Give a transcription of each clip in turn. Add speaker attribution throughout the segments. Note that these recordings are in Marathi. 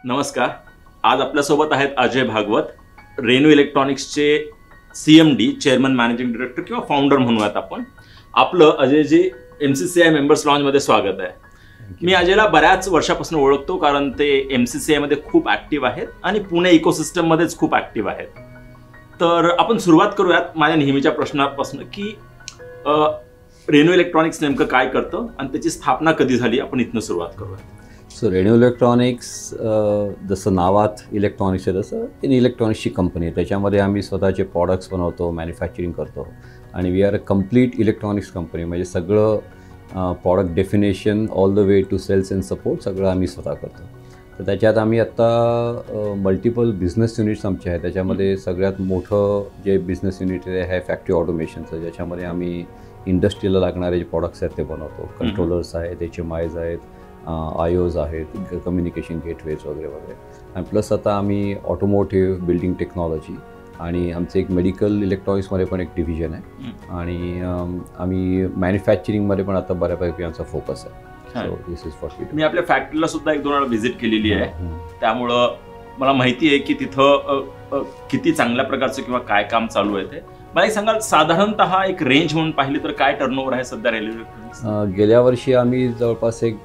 Speaker 1: नमस्कार. आज आपल्यासोबत आहेत अजय भागवत, रेणू इलेक्ट्रॉनिक्सचे CMD, चेअरमन मॅनेजिंग डायरेक्टर किंवा फाउंडर म्हणूयात आपण. आपलं अजयजी MCCI मेंबर्स लॉन्चमध्ये स्वागत आहे. मी अजयला बऱ्याच वर्षापासून ओळखतो कारण ते MCCI मध्ये खूप ऍक्टिव्ह आहेत आणि पुणे इकोसिस्टममध्येच खूप ऍक्टिव्ह आहेत. तर आपण सुरुवात करूयात माझ्या नेहमीच्या प्रश्नापासून की रेणू इलेक्ट्रॉनिक्स नेमकं काय करतं आणि त्याची स्थापना कधी झाली, आपण इथनं सुरुवात करूयात.
Speaker 2: सो रेणू इलेक्ट्रॉनिक्स जसं नावात इलेक्ट्रॉनिक्स आहे तसं इलेक्ट्रॉनिक्सची कंपनी आहे. त्याच्यामध्ये आम्ही स्वतःचे प्रॉडक्ट्स बनवतो, मॅन्युफॅक्चरिंग करतो आणि we are a complete electronics company. म्हणजे सगळं product definition all the way to sales and support सगळं आम्ही स्वतः करतो. तर त्याच्यात आम्ही आत्ता मल्टिपल बिझनेस युनिट्स आमचे आहेत. त्याच्यामध्ये सगळ्यात मोठं जे बिझनेस युनिट आहे फॅक्टरी ऑटोमेशनचं, ज्याच्यामध्ये आम्ही इंडस्ट्रीला लागणारे जे प्रॉडक्ट्स आहेत ते बनवतो. कंट्रोलर्स आहेत, HMIs आहेत, IOs आहेत, कम्युनिकेशन गेटवेज वगैरे वगैरे. आणि प्लस आता आम्ही ऑटोमोटिव्ह, बिल्डिंग टेक्नॉलॉजी आणि आमचं एक मेडिकल इलेक्ट्रॉनिक्समध्ये पण एक डिव्हिजन आहे. आणि आम्ही मॅन्युफॅक्चरिंगमध्ये पण आता बऱ्यापैकी आमचा फोकस आहे. सो दिस इज व्हॉट
Speaker 1: मी आपल्या फॅक्टरीला सुद्धा 1-2 वेळा व्हिजिट केलेली आहे. त्यामुळं मला माहिती आहे की तिथं किती चांगल्या प्रकारचं किंवा काय काम चालू आहे ते. मला एक सांगाल, साधारणतः एक रेंज म्हणून पाहिली तर काय टर्नओव्हर आहे सध्या रेल्वे इलेक्ट्रॉनिक्स?
Speaker 2: गेल्या वर्षी आम्ही जवळपास एक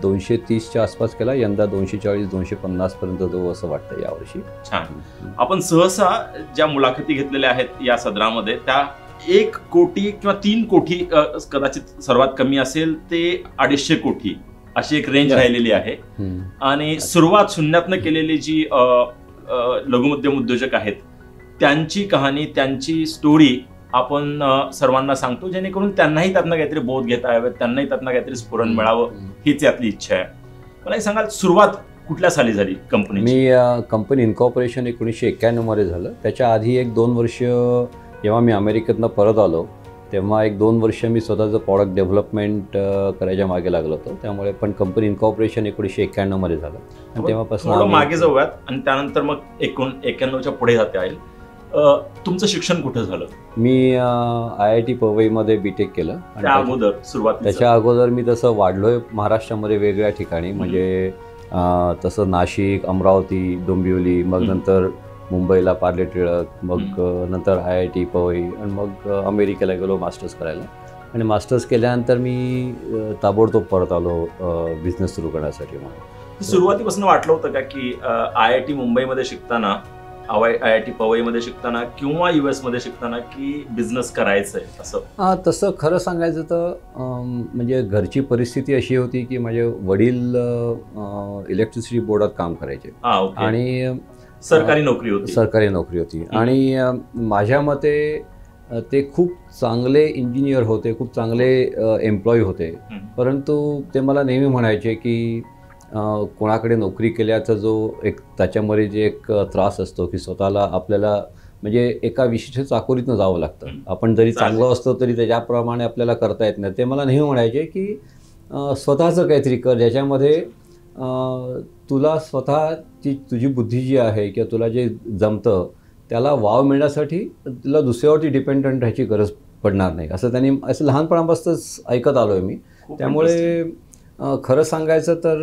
Speaker 2: 230च्या आसपास केला. यंदा 240-250 पर्यंत जाऊ असं वाटतं यावर्षी.
Speaker 1: छान. आपण सहसा ज्या मुलाखती घेतलेल्या आहेत या सदरामध्ये त्या 1 कोटी किंवा 3 कोटी कदाचित सर्वात कमी असेल ते 250 कोटी अशी एक रेंज राहिलेली आहे. आणि सुरुवात शून्यातनं केलेली जी लघुमध्यम उद्योजक आहेत त्यांची कहाणी, त्यांची स्टोरी आपण सर्वांना सांगतो, जेणेकरून त्यांनाही त्यातनं काहीतरी बोध घेता यावेत, त्यांनाही त्यातनं काहीतरी स्फुरण मिळावं, हीच यातली इच्छा आहे. मला एक सांगाल, सुरुवात कुठल्या साली झाली कंपनी?
Speaker 2: मी कंपनी इन्कॉर्पोरेशन 1991 मध्ये झालं. त्याच्या आधी 1-2 वर्ष जेव्हा मी अमेरिकेतनं परत आलो तेव्हा 1-2 वर्ष मी स्वतःचं प्रॉडक्ट डेव्हलपमेंट करायच्या मागे लागलो होतो. त्यामुळे पण कंपनी इन्कॉर्पोरेशन 1991 मध्ये झालं आणि तेव्हापासून
Speaker 1: मागे जाऊयात आणि त्यानंतर मग 1991च्या पुढे जाता येईल. तुमचं शिक्षण कुठं झालं?
Speaker 2: मी IIT पवईमध्ये BTech केलं.
Speaker 1: आणि
Speaker 2: त्याच्या अगोदर मी तसं वाढलोय महाराष्ट्रामध्ये वेगवेगळ्या ठिकाणी. म्हणजे तसं नाशिक, अमरावती, डोंबिवली, मग नंतर मुंबईला पार्ले टिळक, मग नंतर IIT पवई आणि मग अमेरिकेला गेलो मास्टर्स करायला. आणि मास्टर्स केल्यानंतर मी ताबडतोब परत आलो बिझनेस सुरू करण्यासाठी. मला
Speaker 1: सुरुवातीपासून वाटलं होतं का की IIT मुंबईमध्ये शिकताना, IIT पवईमध्ये शिकताना किंवा US मध्ये शिकताना की बिझनेस करायचंय असं?
Speaker 2: तसं खरं सांगायचं तर म्हणजे घरची परिस्थिती अशी होती की माझे वडील इलेक्ट्रिसिटी बोर्डात काम करायचे आणि सरकारी नोकरी होती. आणि माझ्या मते ते खूप चांगले इंजिनियर होते, खूप चांगले एम्प्लॉई होते. परंतु ते मला नेहमी म्हणायचे की कोणाकडे नोकरी केल्याचा जो एक त्याच्यामध्ये जे एक त्रास असतो की स्वतःला आपल्याला म्हणजे एका विशिष्ट चाकोरीतनं जावं लागतं. आपण जरी चांगलं असतो तरी त्याच्याप्रमाणे आपल्याला करता येत नाही. ते मला नेहमी म्हणायचे की स्वतःचं काहीतरी कर, ज्याच्यामध्ये तुला स्वतःची तुझी बुद्धी जी आहे किंवा तुला जे जमतं त्याला वाव मिळण्यासाठी तुला दुसऱ्यावरती डिपेंडंट राहायची गरज पडणार नाही, असं त्यांनी असं लहानपणापासूनच ऐकत आलो आहे मी. त्यामुळे खरं सांगायचं तर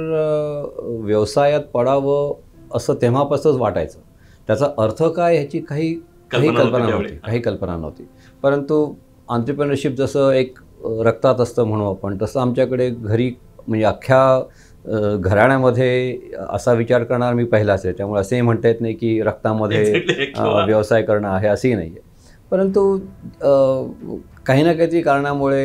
Speaker 2: व्यवसायात पडावं असं तेव्हापासूनच वाटायचं. त्याचा अर्थ काय ह्याची काही कल्पना नव्हती. परंतु एंटरप्रेन्योरशिप जसं एक रक्तात असतं म्हणू आपण, तसं आमच्याकडे घरी म्हणजे अख्ख्या घराण्यामध्ये असा विचार करणार मी पहिलाच आहे. त्यामुळे असंही म्हणता येत नाही की रक्तामध्ये व्यवसाय करणं आहे, असंही नाही आहे. परंतु काही ना काहीतरी कारणामुळे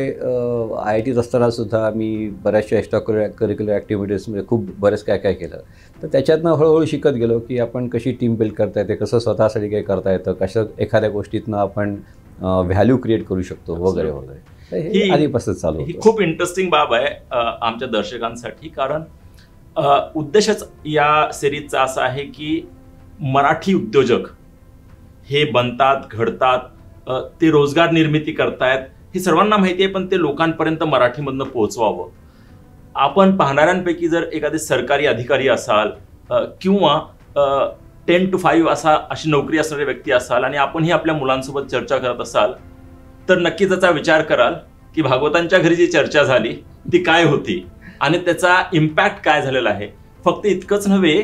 Speaker 2: IITत असतानासुद्धा मी बऱ्याचशा एक्स्ट्रा करिक्युलर ॲक्टिव्हिटीजमध्ये खूप बरेच काय केलं. तर त्याच्यातनं हळूहळू शिकत गेलो की आपण कशी टीम बिल्ड करता येते, कसं स्वतःसाठी काही करता येतं, कसं एखाद्या गोष्टीतनं आपण व्हॅल्यू क्रिएट करू शकतो वगैरे वगैरे. हे आधीपासून चालू होतं.
Speaker 1: ही खूप इंटरेस्टिंग बाब आहे आमच्या दर्शकांसाठी, कारण उद्देशच या सिरीजचा असा आहे की मराठी उद्योजक हे बनतात, घडतात, ते रोजगार निर्मिती करतायत, हे सर्वांना माहिती आहे, पण ते लोकांपर्यंत मराठीमधनं पोहोचवावं. आपण पाहणाऱ्यांपैकी जर एखादे सरकारी अधिकारी असाल किंवा 10 to 5 अशी नोकरी असणारी व्यक्ती असाल आणि आपणही आपल्या मुलांसोबत चर्चा करत असाल तर नक्कीच त्याचा विचार कराल की भागवतांच्या घरी जी चर्चा झाली ती काय होती आणि त्याचा इम्पॅक्ट काय झालेला आहे. फक्त इतकंच नव्हे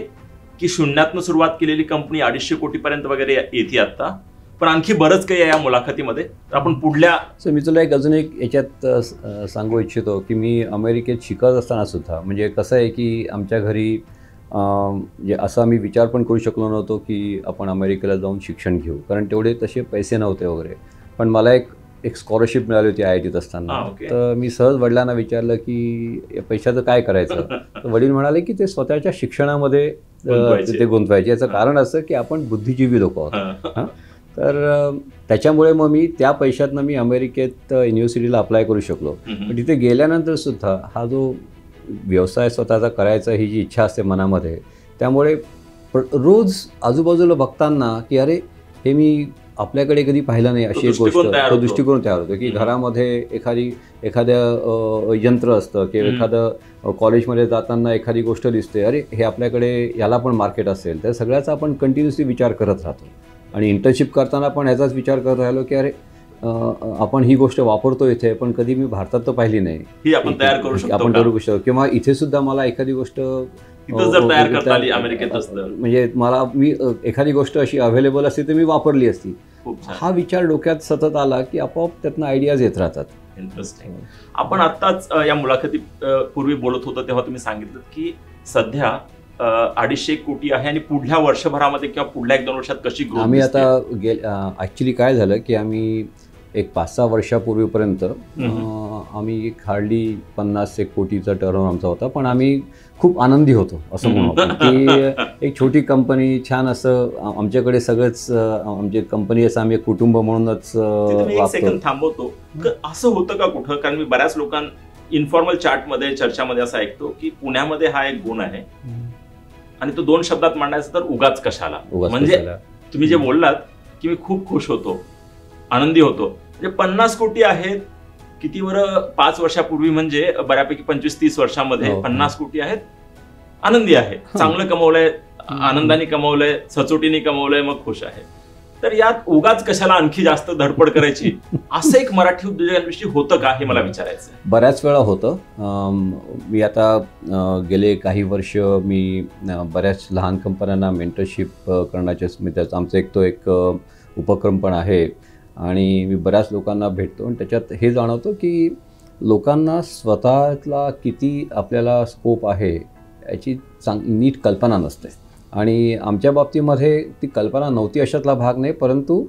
Speaker 1: की शून्यातनं सुरुवात केलेली कंपनी 250 कोटीपर्यंत वगैरे येते आता, पण आणखी बरंच काही आहे या मुलाखतीमध्ये. तर आपण पुढल्या
Speaker 2: मी तुला अजून एक याच्यात सांगू इच्छितो की मी अमेरिकेत शिकत असताना सुद्धा म्हणजे कसं आहे की आमच्या घरी म्हणजे असा मी विचार पण करू शकलो नव्हतो की आपण अमेरिकेला जाऊन शिक्षण घेऊ, कारण तेवढे तसे पैसे नव्हते वगैरे. पण मला एक स्कॉलरशिप मिळाली होती IITत असताना. तर मी सहज वडिलांना विचारलं की या पैशाचं काय करायचं. तर वडील म्हणाले की ते स्वतःच्या शिक्षणामध्ये ते गुंतवायचे. याचं कारण असं की आपण बुद्धिजीवी लोक आहोत. तर त्याच्यामुळे मग मी त्या पैशातनं मी अमेरिकेत युनिव्हर्सिटीला अप्लाय करू शकलो. पण तिथे गेल्यानंतर सुद्धा हा जो व्यवसाय स्वतःचा करायचा ही जी इच्छा असते मनामध्ये, त्यामुळे रोज आजूबाजूला बघताना की अरे हे मी आपल्याकडे कधी पाहिलं नाही अशी एक गोष्ट, तो दृष्टिकोन तयार होतो की घरामध्ये एखाद्या यंत्र असतं किंवा एखादं कॉलेजमध्ये जाताना एखादी गोष्ट दिसते, अरे हे आपल्याकडे याला पण मार्केट असेल. तर सगळ्याचा आपण कंटिन्युअसली विचार करत राहतो. आणि इंटर्नशिप करताना पण ह्याचाच विचार करत राहिलो की अरे आपण ही गोष्ट वापरतो इथे, पण कधी मी भारतात तर पाहिली नाही,
Speaker 1: ही आपण तयार करू
Speaker 2: शकतो. किंवा इथे सुद्धा मला एखादी गोष्ट
Speaker 1: तयार करता आली अमेरिकेत असतं,
Speaker 2: म्हणजे मला मी एखादी गोष्ट अशी अवेलेबल असते तर मी वापरली असती. हा विचार डोक्यात सतत आला की आपोआप त्यातनं आयडियाज येत राहतात.
Speaker 1: इंटरेस्टिंग. आपण आत्ताच या मुलाखती पूर्वी बोलत होतो तेव्हा तुम्ही सांगितलं की सध्या 250 कोटी आहे आणि पुढल्या वर्षभरामध्ये किंवा पुढल्या 1-2 वर्षात कशी ग्रोथ.
Speaker 2: आम्ही आता ॲक्च्युली काय झालं की आम्ही एक 5-6 वर्षापूर्वीपर्यंत आम्ही एक हार्डली 50-1 कोटीचा टर्न आमचा होता, पण आम्ही खूप आनंदी होतो असं म्हणू की एक छोटी कंपनी छान असं आमच्याकडे सगळंच आमची कंपनी असं आम्ही एक कुटुंब म्हणूनच
Speaker 1: वागतो. थांबवतो. असं होतं का कुठं? कारण मी बऱ्याच लोकांना इन्फॉर्मल चॅटमध्ये चर्चामध्ये असं ऐकतो की पुण्यामध्ये हा एक गुण आहे आणि तो 2 शब्दात मांडायचा तर उगाच कशाला. म्हणजे तुम्ही जे बोललात की मी खूप खुश होतो, आनंदी होतो. म्हणजे 50 कोटी आहेत किती बरं 5 वर्षापूर्वी, म्हणजे बऱ्यापैकी 25-30 वर्षामध्ये 50 कोटी आहेत, आनंदी आहे, चांगलं कमवलंय, आनंदाने कमवलंय, सचोटीने कमवलंय, मग खुश आहे. तर यात उगाच कशाला आणखी जास्त धडपड करायची असं एक मराठी उद्योजकांविषयी होतं का हे मला विचारायचं.
Speaker 2: बऱ्याच वेळा होतं. मी आता गेले काही वर्ष मी बऱ्याच लहान कंपन्यांना मेंटरशिप करण्याचे आमचं एक उपक्रम पण आहे आणि मी बऱ्याच लोकांना भेटतो आणि त्याच्यात हे जाणवतो की लोकांना स्वतःतला किती आपल्याला स्कोप आहे याची नीट कल्पना नसते. आणि आमच्या बाबतीमध्ये ती कल्पना नव्हती अशातला भाग नाही, परंतु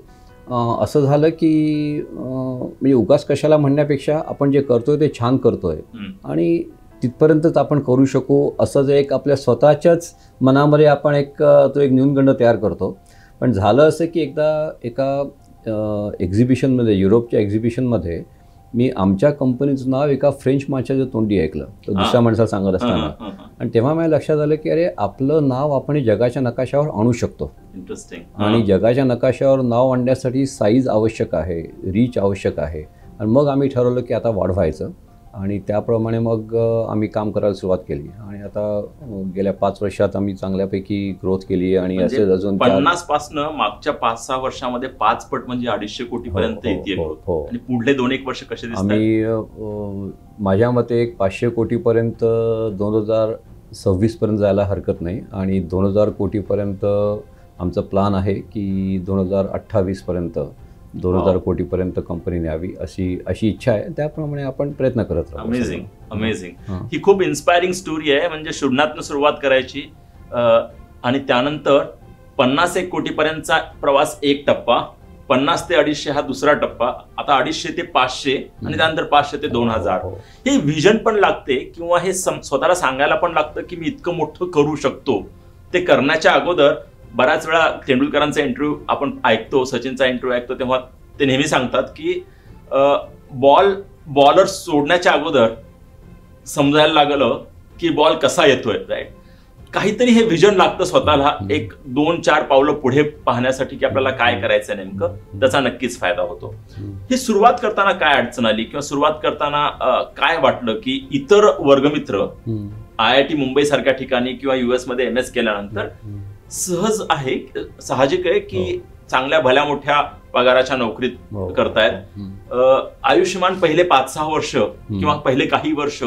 Speaker 2: असं झालं की म्हणजे उगाच कशाला म्हणण्यापेक्षा आपण जे करतोय ते छान करतोय आणि तिथपर्यंतच आपण करू शकू असं जे एक आपल्या स्वतःच्याच मनामध्ये आपण तो एक न्यूनगंड तयार करतो. पण झालं असं की एकदा एका एक्झिबिशनमध्ये, युरोपच्या एक्झिबिशनमध्ये मी आमच्या कंपनीचं नाव एका फ्रेंच माणसाच्या तोंडी ऐकलं, तो दुसऱ्या माणसाला सांगत असताना. आणि तेव्हा मला लक्षात आलं की अरे आपलं नाव आपण जगाच्या नकाशावर आणू शकतो.
Speaker 1: इंटरेस्टिंग.
Speaker 2: आणि जगाच्या नकाशावर नाव आणण्यासाठी साईज आवश्यक आहे, रीच आवश्यक आहे. आणि मग आम्ही ठरवलं की आता वाढवायचं आणि त्याप्रमाणे मग आम्ही काम करायला सुरुवात केली. आणि आता गेल्या 5 वर्षात आम्ही चांगल्यापैकी ग्रोथ केली आणि असे अजून
Speaker 1: 50 पासनं मागच्या 5-6 वर्षामध्ये 5 पट म्हणजे 250 कोटीपर्यंत येते. आणि पुढले 2-1 वर्ष कसे दिसतात?
Speaker 2: आम्ही माझ्या मते एक 500 कोटीपर्यंत 2026 पर्यंत जायला हरकत नाही आणि 2000 कोटीपर्यंत आमचं प्लान आहे की 2028 पर्यंत 2000 कोटीपर्यंत कंपनी न्यावी अशी इच्छा आहे. त्याप्रमाणे आपण प्रयत्न करत राहू.
Speaker 1: Amazing, amazing. ही खूप इन्स्पायरिंग स्टोरी आहे. म्हणजे शून्यातनं सुरुवात करायची आणि त्यानंतर 50-1 कोटीपर्यंतचा प्रवास एक टप्पा, 50 ते 250 हा दुसरा टप्पा, आता 250 ते 500 आणि त्यानंतर 500 ते 2000. हे व्हिजन पण लागते किंवा हे स्वतःला सांगायला पण लागतं की मी इतकं मोठं करू शकतो. ते करण्याच्या अगोदर बऱ्याच वेळा तेंडुलकरांचा इंटरव्ह्यू आपण ऐकतो, सचिनचा इंटरव्ह्यू ऐकतो, तेव्हा ते नेहमी सांगतात की बॉलर सोडण्याच्या अगोदर समजायला लागलं की बॉल कसा येतोय. राईट. काहीतरी हे व्हिजन लागतं स्वतःला, एक 2-4 पावलं पुढे पाहण्यासाठी की आपल्याला काय करायचं नेमकं. त्याचा नक्कीच फायदा होतो. ही सुरुवात करताना काय अडचण आली किंवा सुरुवात करताना काय वाटलं की इतर वर्गमित्र IIT मुंबई सारख्या ठिकाणी किंवा US मध्ये MS केल्यानंतर सहज आहे, साहजिक आहे की चांगल्या भल्या मोठ्या पगाराच्या नोकरीत करतायत. आयुष्यमान पहिले 5-6 वर्ष किंवा पहिले काही वर्ष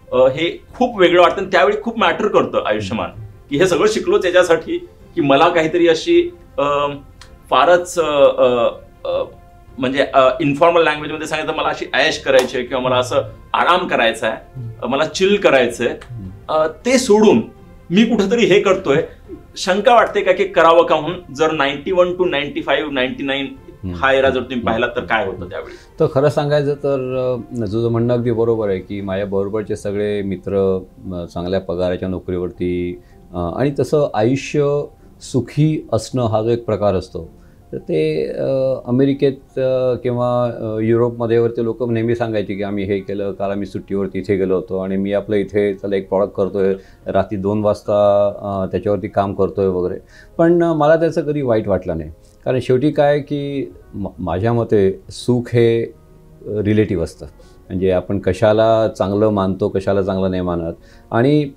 Speaker 1: हे खूप वेगळं वाटतं. त्यावेळी खूप मॅटर करतं आयुष्यमान की हे सगळं शिकलो त्याच्यासाठी की मला काहीतरी अशी फारच म्हणजे इन्फॉर्मल लँग्वेजमध्ये सांगितलं मला अशी ऐश करायची आहे किंवा मला असं आराम करायचा आहे, मला चिल करायचंय, ते सोडून मी कुठेतरी हे करतोय. शंका वाटते का की करावं का म्हणून? जर 91 to 95, 99 हा एरा जर तुम्ही पाहिला तर काय होतं त्यावेळी?
Speaker 2: तर खरं सांगायचं तर तुझं म्हणणं अगदी बरोबर आहे की माझ्या बरोबरचे सगळे मित्र चांगल्या पगाराच्या नोकरीवरती, आणि तसं आयुष्य सुखी असणं हा जो एक प्रकार असतो तर ते अमेरिकेत किंवा युरोपमध्ये वरती लोक नेहमी सांगायचे की आम्ही हे केलं, काल आम्ही सुट्टीवरती इथे गेलो होतो आणि मी आपलं इथे चला एक प्रॉडक्ट करतोय, रात्री 2 वाजता त्याच्यावरती काम करतोय वगैरे. पण मला त्याचं कधी वाईट वाटलं नाही, कारण शेवटी काय की माझ्या मते सुख हे रिलेटिव्ह असतं. म्हणजे आपण कशाला चांगलं मानतो, कशाला चांगलं नाही मानत. आणि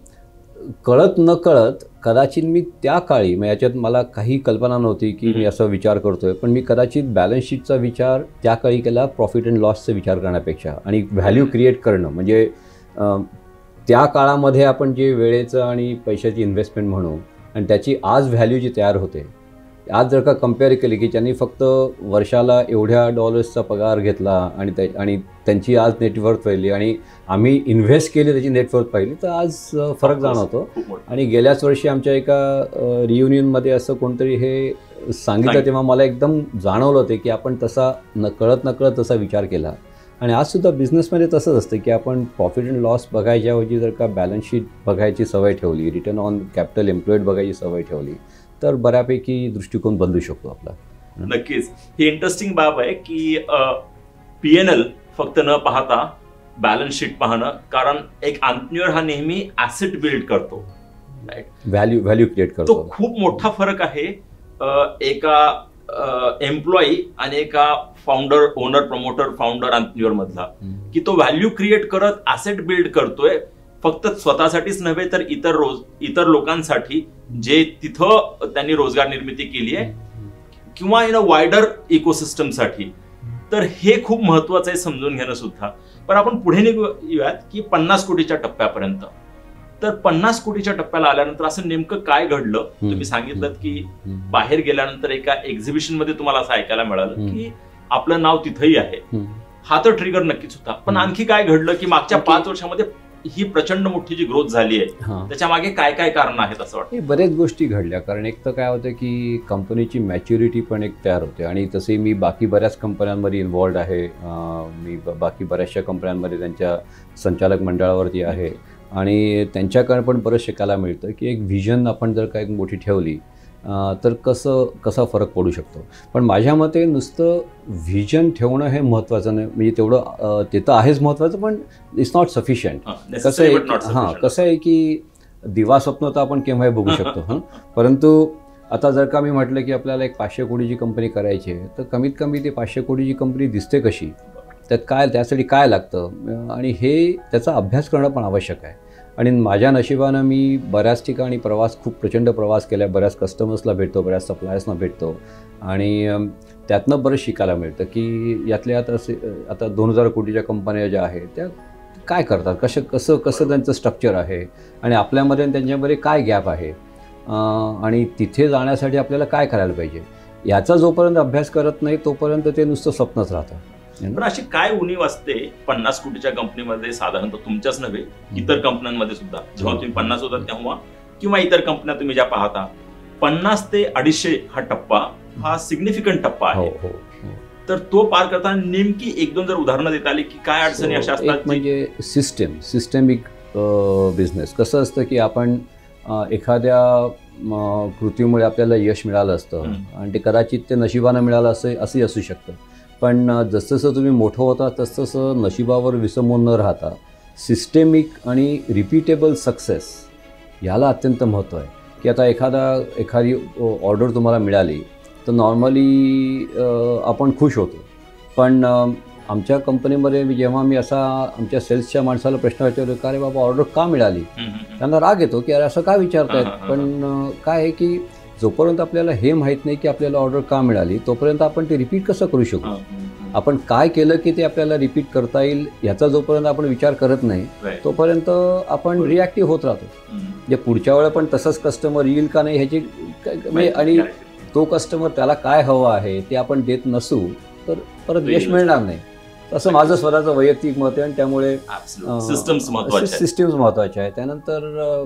Speaker 2: कळत न कळत कदाचित मी त्या काळी, मग याच्यात मला काही कल्पना नव्हती की मी असा विचार करतोय, पण मी कदाचित बॅलन्स शीटचा विचार त्या काळी केला प्रॉफिट अँड लॉसचा विचार करण्यापेक्षा, आणि व्हॅल्यू क्रिएट करणं. म्हणजे त्या काळामध्ये आपण जे वेळेचं आणि पैशाची इन्व्हेस्टमेंट म्हणू आणि त्याची आज व्हॅल्यू जी तयार होते, आज जर का कम्पेअर केली की त्यांनी फक्त वर्षाला एवढ्या डॉलर्सचा पगार घेतला आणि त्यांची आज नेटवर्थ पाहिली आणि आम्ही इन्व्हेस्ट केली त्याची नेटवर्थ पाहिली, तर आज फरक जाणवतो. आणि गेल्याच वर्षी आमच्या एका रियुनियनमध्ये असं कोणतरी हे सांगितलं, तेव्हा मला एकदम जाणवलं होतं की आपण तसा नकळत तसा विचार केला. आणि आजसुद्धा बिझनेसमध्ये तसंच असतं की आपण प्रॉफिट अँड लॉस बघायच्याऐवजी जर का बॅलन्स शीट बघायची सवय ठेवली, रिटर्न ऑन कॅपिटल एम्प्लॉईड बघायची सवय ठेवली, तर बऱ्यापैकी दृष्टिकोन बदलू शकतो आपला.
Speaker 1: नक्कीच ही इंटरेस्टिंग बाब आहे की PNL फक्त न पाहता बॅलन्स शीट पाहणं, कारण एक एंटरप्रेन्योर हा नेहमी ऍसेट बिल्ड करतो,
Speaker 2: व्हॅल्यू क्रिएट करतो.
Speaker 1: तो खूप मोठा फरक आहे एका एम्प्लॉई आणि एका founder, owner, promoter, founder, entrepreneur मधला, की तो व्हॅल्यू क्रिएट करत ऍसेट बिल्ड करतोय, फक्त स्वतःसाठीच नव्हे तर इतर लोकांसाठी जे तिथं त्यांनी रोजगार निर्मिती केली आहे किंवा इन अ वायडर इकोसिस्टमसाठी. तर हे खूप महत्वाचं आहे समजून घेणं सुद्धा. पण आपण पुढे निघूयात की 50 कोटीच्या टप्प्यापर्यंत. तर 50 कोटीच्या टप्प्याला आल्यानंतर असं नेमकं काय घडलं? तुम्ही सांगितलं की बाहेर गेल्यानंतर एका एक्झिबिशन मध्ये तुम्हाला असं ऐकायला मिळालं की आपलं नाव तिथंही आहे. हा तर ट्रिगर नक्कीच होता, पण आणखी काय घडलं की मागच्या 5 वर्षामध्ये ही प्रचंड मोठी जी ग्रोथ झाली आहे त्याच्या मागे काय काय कारण आहेत असं वाटतं?
Speaker 2: बरेच गोष्टी घडल्या. कारण एक तर काय होतं की कंपनीची मॅच्युरिटी पण एक तयार होते, आणि तसे मी बाकी बऱ्याच कंपन्यांमध्ये इन्व्हॉल्ड आहे. मी बाकी बऱ्याचशा कंपन्यांमध्ये त्यांच्या संचालक मंडळावरती आहे, आणि त्यांच्याकडे पण बरंच शिकायला मिळतं की एक व्हिजन आपण जर का एक मोठी ठेवली तर कसा फरक पडू शकतो. पण माझ्या मते नुसतं व्हिजन ठेवणं हे महत्त्वाचं नाही. म्हणजे तेवढं ते तर आहेच महत्त्वाचं, पण इट्स नॉट सफिशियंट. कसं आहे की दिवा स्वप्न तर आपण केव्हाही बघू शकतो, परंतु आता जर का मी म्हटलं की आपल्याला एक 500 कोटीची कंपनी करायची आहे, तर कमीत कमी ती 500 कोटीची कंपनी दिसते कशी, त्यासाठी काय लागतं, आणि हे त्याचा अभ्यास करणं पण आवश्यक आहे. आणि माझ्या नशिबानं मी बऱ्याच ठिकाणी खूप प्रचंड प्रवास केला, बऱ्याच कस्टमर्सला भेटतो, बऱ्याच सप्लायर्सना भेटतो, आणि त्यातनं बरंच शिकायला मिळतं की यातल्या आता 2000 कोटीच्या कंपन्या ज्या आहेत त्या काय करतात, कसं त्यांचं स्ट्रक्चर आहे, आणि आपल्यामध्ये आणि त्यांच्यामध्ये काय गॅप आहे, आणि तिथे जाण्यासाठी आपल्याला काय करायला पाहिजे, याचा जोपर्यंत अभ्यास करत नाही तोपर्यंत ते नुसतं स्वप्नच राहतं.
Speaker 1: पण अशी काय उणीव असते 50 कोटीच्या कंपनीमध्ये, साधारणतः तुमच्याच नव्हे इतर कंपन्यांमध्ये सुद्धा, जेव्हा तुम्ही 50 होता तेव्हा किंवा इतर कंपन्या तुम्ही ज्या पाहता, 50 ते 250 हा टप्पा हा सिग्निफिकंट टप्पा आहे. तर तो पार करताना नेमकी 1-2 जर उदाहरणं देता आली की काय अडचणी अशा असतात?
Speaker 2: म्हणजे सिस्टेमिक बिझनेस कसं असतं की आपण एखाद्या कृतीमुळे आपल्याला यश मिळालं असतं, आणि ते कदाचित ते नशिबानं मिळालं असंही असू शकतं. पण जसं तुम्ही मोठं होता तसं नशिबावर विसंबून न राहता सिस्टेमिक आणि रिपीटेबल सक्सेस ह्याला अत्यंत महत्त्व आहे. की आता एखादी ऑर्डर तुम्हाला मिळाली तर नॉर्मली आपण खुश होतो, पण आमच्या कंपनीमध्ये जेव्हा मी आमच्या सेल्सच्या माणसाला प्रश्न विचारतो का रे बाबा ऑर्डर का मिळाली, त्यांना राग येतो की अरे असं का विचारतायत. पण काय आहे की जोपर्यंत आपल्याला हे माहीत नाही की आपल्याला ऑर्डर का मिळाली, तोपर्यंत आपण ते रिपीट कसं करू शकू, आपण काय केलं की ते आपल्याला रिपीट करता येईल याचा जोपर्यंत आपण विचार करत नाही तोपर्यंत आपण रिॲक्टिव्ह होत राहतो. जे पुढच्या वेळेला पण तसंच कस्टमर येईल का नाही ह्याची आणि तो कस्टमर त्याला काय हवं आहे ते आपण देत नसू तर परत यश मिळणार नाही. असं माझं स्वतःचं वैयक्तिक मत आहे आणि त्यामुळे
Speaker 1: सिस्टम्स
Speaker 2: महत्वाच्या आहे. त्यानंतर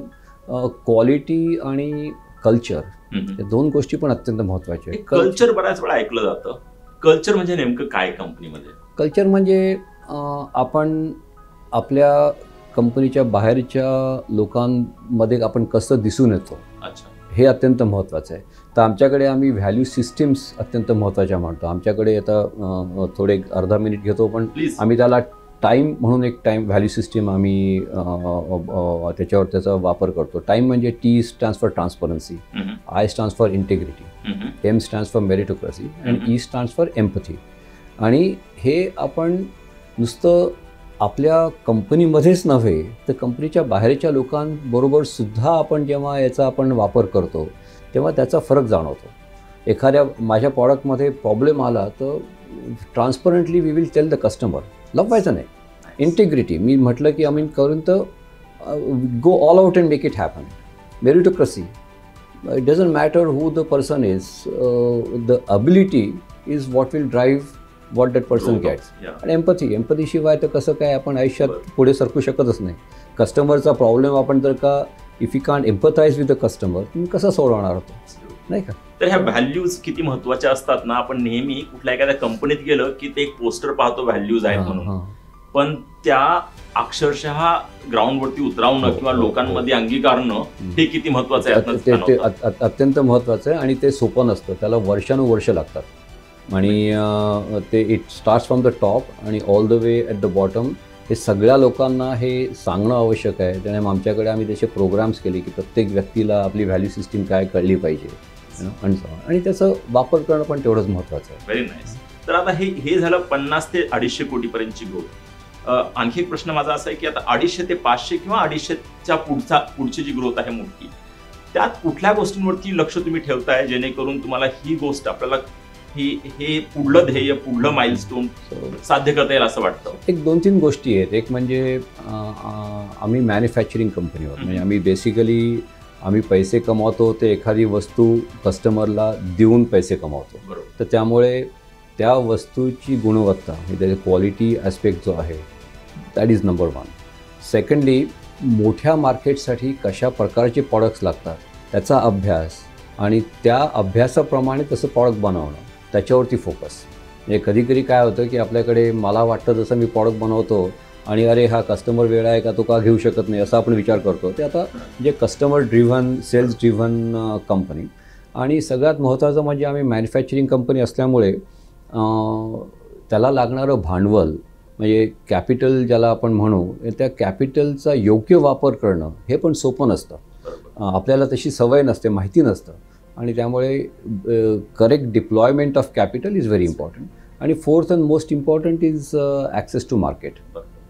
Speaker 2: क्वालिटी आणि कल्चर या दोन गोष्टी पण अत्यंत महत्वाच्या आहेत.
Speaker 1: कल्चर बऱ्याच वेळा ऐकलं जातं. कल्चर म्हणजे नेमकं काय कंपनीमध्ये?
Speaker 2: कल्चर म्हणजे आपण आपल्या कंपनीच्या बाहेरच्या लोकांमध्ये आपण कसं दिसून येतो हे अत्यंत महत्त्वाचं आहे. तर आमच्याकडे आम्ही व्हॅल्यू सिस्टीम्स अत्यंत महत्त्वाच्या मानतो. आमच्याकडे आता थोडे अर्धा मिनिट घेतो पण आम्ही त्याला टाईम म्हणून एक टाईम व्हॅल्यू सिस्टीम आम्ही त्याच्यावर त्याचा वापर करतो. टाईम म्हणजे T stands for transparency, I stands for integrity, M stands for meritocracy and E stands for empathy. आणि हे आपण नुसतं आपल्या कंपनीमध्येच नव्हे तर कंपनीच्या बाहेरच्या लोकांबरोबर सुद्धा आपण जेव्हा याचा आपण वापर करतो तेव्हा त्याचा फरक जाणवतो. एखाद्या माझ्या प्रॉडक्टमध्ये प्रॉब्लेम आला तर transparently we will tell the customer. लपवायचं नाही. इंटिग्रिटी मी म्हटलं की आम्ही करून तर go all out and make it happen. Meritocracy it doesn't matter who the person is, the ability is what will drive what that person gets. आणि एम्पथी शिवाय तर कसं काय आपण आयुष्यात पुढे सरकू शकतच नाही. कस्टमरचा प्रॉब्लेम आपण जर का if you can't empathise with the customer तुम्ही कसं सोडवणार होतो नाही का?
Speaker 1: तर ह्या व्हॅल्यूज किती महत्वाच्या असतात ना. आपण नेहमी कुठल्या एखाद्या कंपनीत गेलं की ते एक पोस्टर पाहतो व्हॅल्यूज आहेत म्हणून, पण त्या अक्षरशः ग्राउंडवरती उतरावणं किंवा लोकांमध्ये अंगीकारणं हे किती महत्वाचं आहे.
Speaker 2: अत्यंत महत्वाचं आहे आणि ते सोपं नसतं. त्याला वर्षानुवर्ष लागतात आणि ते it starts from the top आणि all the way at the bottom. हे सगळ्या लोकांना हे सांगणं आवश्यक आहे. त्यामुळे आमच्याकडे आम्ही त्याचे प्रोग्राम्स केले की प्रत्येक व्यक्तीला आपली व्हॅल्यू सिस्टीम काय कळली पाहिजे आणि त्याचा वापर करणं पण तेवढंच महत्त्वाचं आहे.
Speaker 1: Very nice. तर आता हे झालं 50 ते 250 कोटीपर्यंतची ग्रोथ. आणखी एक प्रश्न माझा असा आहे की आता 250 ते 500 किंवा 250च्या पुढची जी ग्रोथ आहे मोठी, त्यात कुठल्या गोष्टींवरती लक्ष तुम्ही ठेवताय जेणेकरून तुम्हाला ही गोष्ट आपल्याला हे पुढलं ध्येय पुढलं माइलस्टोन साध्य करता येईल असं वाटतं?
Speaker 2: एक 2-3 गोष्टी आहेत. एक म्हणजे आम्ही मॅन्युफॅक्चरिंग कंपनी आहोत. म्हणजे आम्ही बेसिकली आम्ही पैसे कमावतो ते एखादी वस्तू कस्टमरला देऊन पैसे कमावतो. तर त्यामुळे त्या वस्तूची गुणवत्ता म्हणजे त्याची क्वालिटी ॲस्पेक्ट जो आहे दॅट इज नंबर 1. सेकंडली मोठ्या मार्केटसाठी कशा प्रकारचे प्रॉडक्ट्स लागतात त्याचा अभ्यास आणि त्या अभ्यासाप्रमाणे तसं प्रॉडक्ट बनवणं त्याच्यावरती फोकस. म्हणजे कधीकधी काय होतं की आपल्याकडे मला वाटतं जसं मी प्रॉडक्ट बनवतो आणि अरे हा कस्टमर वेळा आहे का तो का घेऊ शकत नाही असा आपण विचार करतो. ते आता जे customer driven sales driven company आणि सगळ्यात महत्त्वाचं म्हणजे आम्ही मॅन्युफॅक्चरिंग कंपनी असल्यामुळे त्याला लागणारं भांडवल म्हणजे कॅपिटल ज्याला आपण म्हणू त्या कॅपिटलचा योग्य वापर करणं हे पण सोपं नसतं. आपल्याला तशी सवय नसते, माहिती नसतं आणि त्यामुळे correct deployment of capital is very important. आणि fourth and most important is access to market.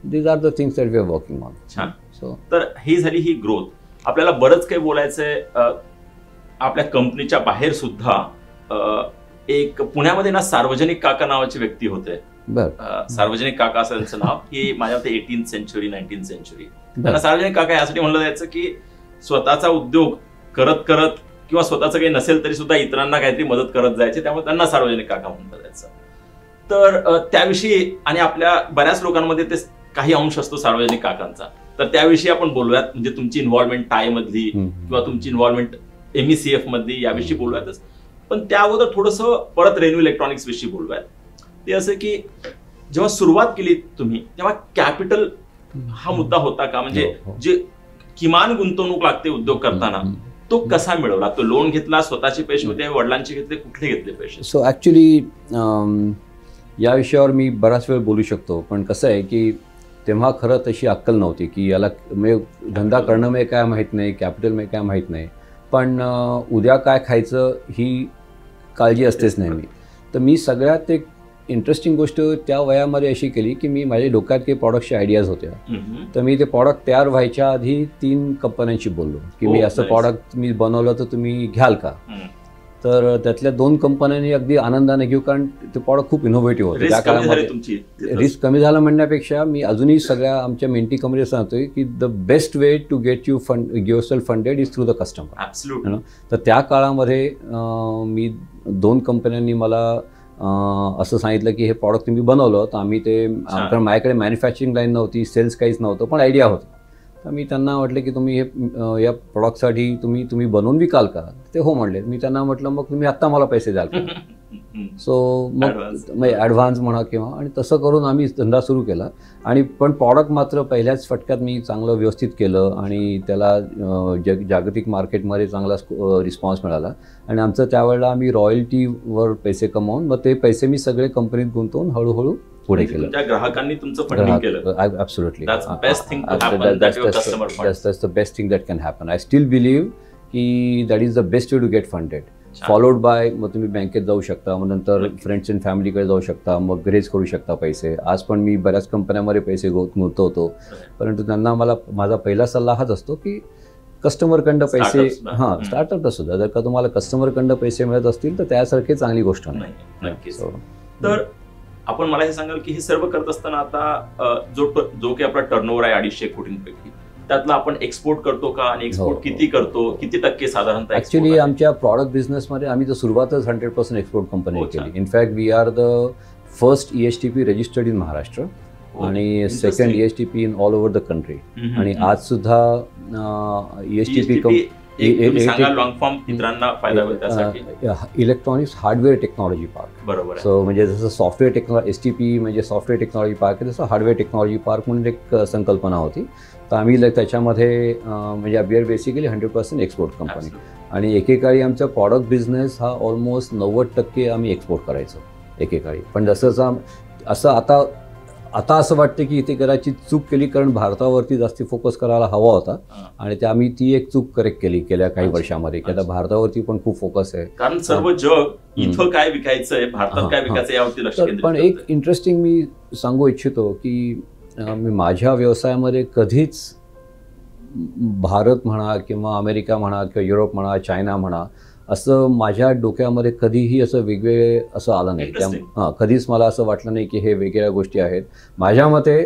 Speaker 2: These are the things that we are working on.
Speaker 1: छान. सो तर ही झाली ही ग्रोथ. आपल्याला बरंच काही बोलायचं आहे. आपल्या कंपनीच्या बाहेर सुद्धा एक पुण्यामध्ये ना सार्वजनिक काका नावाचे व्यक्ती होते. सार्वजनिक काका असं त्यांचं नाव. हे माझ्या मते 18th सेंचुरी 19th सेंचुरी. त्यांना सार्वजनिक काका यासाठी म्हणलं जायचं की स्वतःचा उद्योग करत करत किंवा स्वतःचं काही नसेल तरी सुद्धा इतरांना काहीतरी मदत करत जायचे, त्यामुळे त्यांना सार्वजनिक काका म्हणलं जायचं. तर त्याविषयी आणि आपल्या बऱ्याच लोकांमध्ये ते काही अंश असतो सार्वजनिक काकांचा, तर त्याविषयी आपण बोलूयात. म्हणजे तुमची इन्व्हॉल्वमेंट टाय मधली किंवा तुमची इन्व्हॉल्वमेंट MECF मधली याविषयी बोलूयातच. पण त्या अगोदर थोडंसं परत रेन्यू इलेक्ट्रॉनिक्स विषयी बोलूयात. ते असं की जेव्हा सुरुवात केली तुम्ही तेव्हा कॅपिटल हा मुद्दा होता का? म्हणजे जे किमान गुंतवणूक लागते उद्योग करताना तो कसा मिळवला? तो लोन घेतला, स्वतःचे पैसे होते, वडिलांचे घेतले, कुठले घेतले पैसे?
Speaker 2: सो ॲक्च्युली या विषयावर मी बराच वेळ बोलू शकतो, पण कसं आहे की तेव्हा खरं तशी अक्कल नव्हती की याला धंदा करणं म्हणजे काय माहीत नाही, कॅपिटल म्हणजे काय माहीत नाही, पण उद्या काय खायचं ही काळजी असतेच नेहमी. तर मी सगळ्यात एक इंटरेस्टिंग गोष्ट त्या वयामध्ये अशी केली की मी माझ्या डोक्यात काही प्रॉडक्टच्या आयडियाज होत्या. तर मी ते प्रॉडक्ट तयार व्हायच्या आधी 3 कंपन्यांशी बोललो की मी असं प्रॉडक्ट मी बनवलं तर तुम्ही घ्याल का? तर त्यातल्या 2 कंपन्यांनी अगदी आनंदाने घेऊ, कारण ते प्रॉडक्ट खूप इनोव्हेटिव्ह होते. त्या काळामध्ये रिस्क कमी झालं म्हणण्यापेक्षा मी अजूनही सगळ्या आमच्या मेंटी कंपनीला सांगतोय की the best way to get yourself funded is through the customer. तर त्या काळामध्ये मी 2 कंपन्यांनी मला असं सांगितलं की हे प्रॉडक्ट तुम्ही बनवलं तर आम्ही ते, कारण माझ्याकडे मॅन्युफॅक्चरिंग लाईन नव्हती, सेल्स काहीच नव्हतं, पण आयडिया होतं. तर मी त्यांना म्हटलं की तुम्ही हे या प्रॉडक्टसाठी तुम्ही बनवून विकाल का? ते हो म्हणले. मी त्यांना म्हटलं मग तुम्ही आत्ता मला पैसे द्याल का? सो मग ॲडव्हान्स म्हणा किंवा, आणि तसं करून आम्ही धंदा सुरू केला. आणि पण प्रॉडक्ट मात्र पहिल्याच फटक्यात मी चांगलं व्यवस्थित केलं आणि त्याला जागतिक मार्केटमध्ये चांगला रिस्पॉन्स मिळाला. आणि आमचं त्यावेळेला आम्ही रॉयल्टीवर पैसे कमावून मग ते पैसे मी सगळे कंपनीत गुंतवून हळूहळू पुढे केलं.
Speaker 1: ग्राहकांनी तुमचं फंडिंग केलं.
Speaker 2: Absolutely.
Speaker 1: That's the
Speaker 2: best thing that can happen. I still believe की that is the best way to get funded. Followed by मग तुम्ही बँकेत जाऊ शकता, मग नंतर फ्रेंड्स अँड फॅमिलीकडे जाऊ शकता, मग रेज करू शकता पैसे. आज पण मी बऱ्याच कंपन्यांमध्ये पैसे गुंतवतो, परंतु त्यांना माझा पहिला सल्ला हाच असतो की कस्टमरकडं पैसे, स्टार्टअपला सुद्धा जर का तुम्हाला कस्टमरकडं पैसे मिळत असतील तर त्यासारखी चांगली गोष्ट नाही.
Speaker 1: नक्कीच. तर आपण मला हे सांगाल की हे सर्व करत असताना आता जो काही आपला टर्नओव्हर आहे 250 कोटींपैकी, त्यातला आपण एक्सपोर्ट करतो का, आणि एक्सपोर्ट किती करतो, किती टक्के साधारणतः?
Speaker 2: ऍक्च्युली आमच्या प्रॉडक्ट बिझनेसमध्ये आम्ही तर सुरुवातच 100% एक्सपोर्ट कंपनी केली. In fact we are the first ESTP registered in Maharashtra आणि second ESTP in all over the country. आणि आज सुद्धा ESTP electronics hardware technology park.
Speaker 1: बरोबर.
Speaker 2: सो म्हणजे जसं सॉफ्टवेअर टेक्नॉलॉजी, STP म्हणजे सॉफ्टवेअर टेक्नॉलॉजी पार्क आहे, तसं हार्डवेअर टेक्नॉलॉजी पार्क म्हणून एक संकल्पना होती. तर आम्ही त्याच्यामध्ये म्हणजे we are basically 100% export company. आणि एकेकाळी आमचा प्रॉडक्ट बिझनेस हा ऑलमोस्ट 90% आम्ही एक्सपोर्ट करायचो एकेकाळी. पण जसं असं आता असं वाटतं की इथे कदाचित चूक केली, कारण भारतावरती जास्ती फोकस करायला हवा होता आणि ते आम्ही ती एक चूक करेक्ट केली गेल्या काही वर्षामध्ये, की आता भारतावरती पण खूप फोकस आहे.
Speaker 1: कारण सर्व जग इथं काय विकायचंय, भारतात काय विकायचं यावरती लक्ष केंद्रित.
Speaker 2: पण एक इंटरेस्टिंग मी सांगू इच्छितो की मी माझ्या व्यवसायामध्ये कधीच भारत म्हणा किंवा अमेरिका म्हणा किंवा युरोप म्हणा, चायना म्हणा, असं माझ्या डोक्यामध्ये कधीही असं वेगवेगळे असं आलं नाही. त्यामुळे कधीच मला असं वाटलं नाही की हे वेगळ्या गोष्टी आहेत. माझ्या मते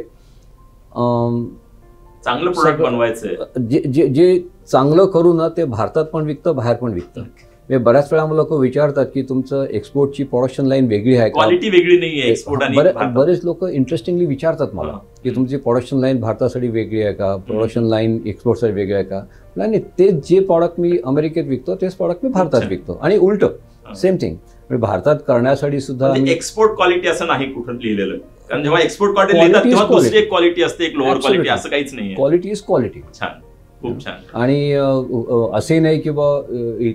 Speaker 1: चांगलं प्रोडक्ट बनवायचं,
Speaker 2: जे चांगलं करू ना ते भारतात पण विकतं, बाहेर पण विकतं. म्हणजे बऱ्याच वेळा लोक विचारतात की तुमचं एक्सपोर्टची प्रोडक्शन लाईन वेगळी आहे का,
Speaker 1: क्वालिटी वेगळी नाही आहे एक्सपोर्ट, आणि
Speaker 2: बरेच लोक इंटरेस्टिंगली विचारतात मला की तुमची प्रोडक्शन लाईन भारतासाठी वेगळी आहे का, प्रोडक्शन लाईन एक्सपोर्टसाठी वेगळी आहे का. नाही, तेच जे प्रॉडक्ट मी अमेरिकेत विकतो तेच प्रॉडक्ट मी भारतात विकतो, आणि उलट सेम थिंग. म्हणजे भारतात करण्यासाठी सुद्धा
Speaker 1: एक्सपोर्ट क्वालिटी असं नाही कुठं लिहिलेलं, कारण जेव्हा एक्सपोर्ट क्वालिटी लिहितात तेव्हा दुसरी एक क्वालिटी असते, एक लोअर क्वालिटी, असं काहीच नाही.
Speaker 2: Quality is quality.
Speaker 1: छान, खूप छान.
Speaker 2: आणि असे नाही की बा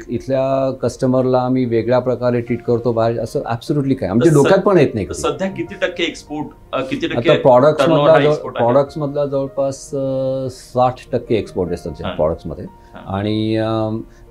Speaker 2: इथल्या कस्टमरला आम्ही वेगळ्या प्रकारे ट्रीट करतो बाहेर, असं ऍब्सोल्युटली काय आमच्या डोक्यात पण येत नाही.
Speaker 1: सध्या किती टक्के एक्सपोर्ट, किती टक्के
Speaker 2: प्रॉडक्ट्स मधला जवळपास 60% एक्सपोर्ट असतात प्रॉडक्ट्स मध्ये. आणि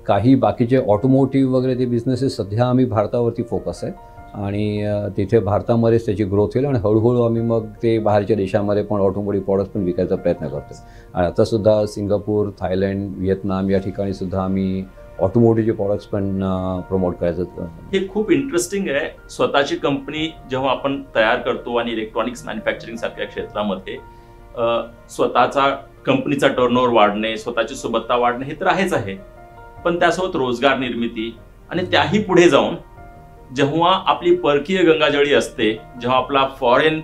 Speaker 2: काही बाकीचे ऑटोमोटिव्ह वगैरे ते बिझनेसेस सध्या आम्ही भारतावरती फोकस आहे, आणि तिथे भारतामध्येच त्याची ग्रोथ होईल, आणि हळूहळू आम्ही मग ते बाहेरच्या देशामध्ये पण ऑटोमोटिव्ह प्रॉडक्ट्स पण विकायचा प्रयत्न करतो. आणि आता सुद्धा सिंगापूर, थायलंड, व्हिएतनाम या ठिकाणी सुद्धा आम्ही ऑटोमोटिव्हचे प्रॉडक्ट्स पण प्रमोट करायचं.
Speaker 1: हे खूप इंटरेस्टिंग आहे. स्वतःची कंपनी जेव्हा आपण तयार करतो आणि इलेक्ट्रॉनिक्स मॅन्युफॅक्चरिंग सारख्या क्षेत्रामध्ये स्वतःचा कंपनीचा टर्नओव्हर वाढणे, स्वतःची सुबत्ता वाढणे हे तर आहेच आहे, पण त्यासोबत रोजगार निर्मिती, आणि त्याही पुढे जाऊन जेव्हा आपली परकीय गंगाजळी असते, जेव्हा आपला फॉरेन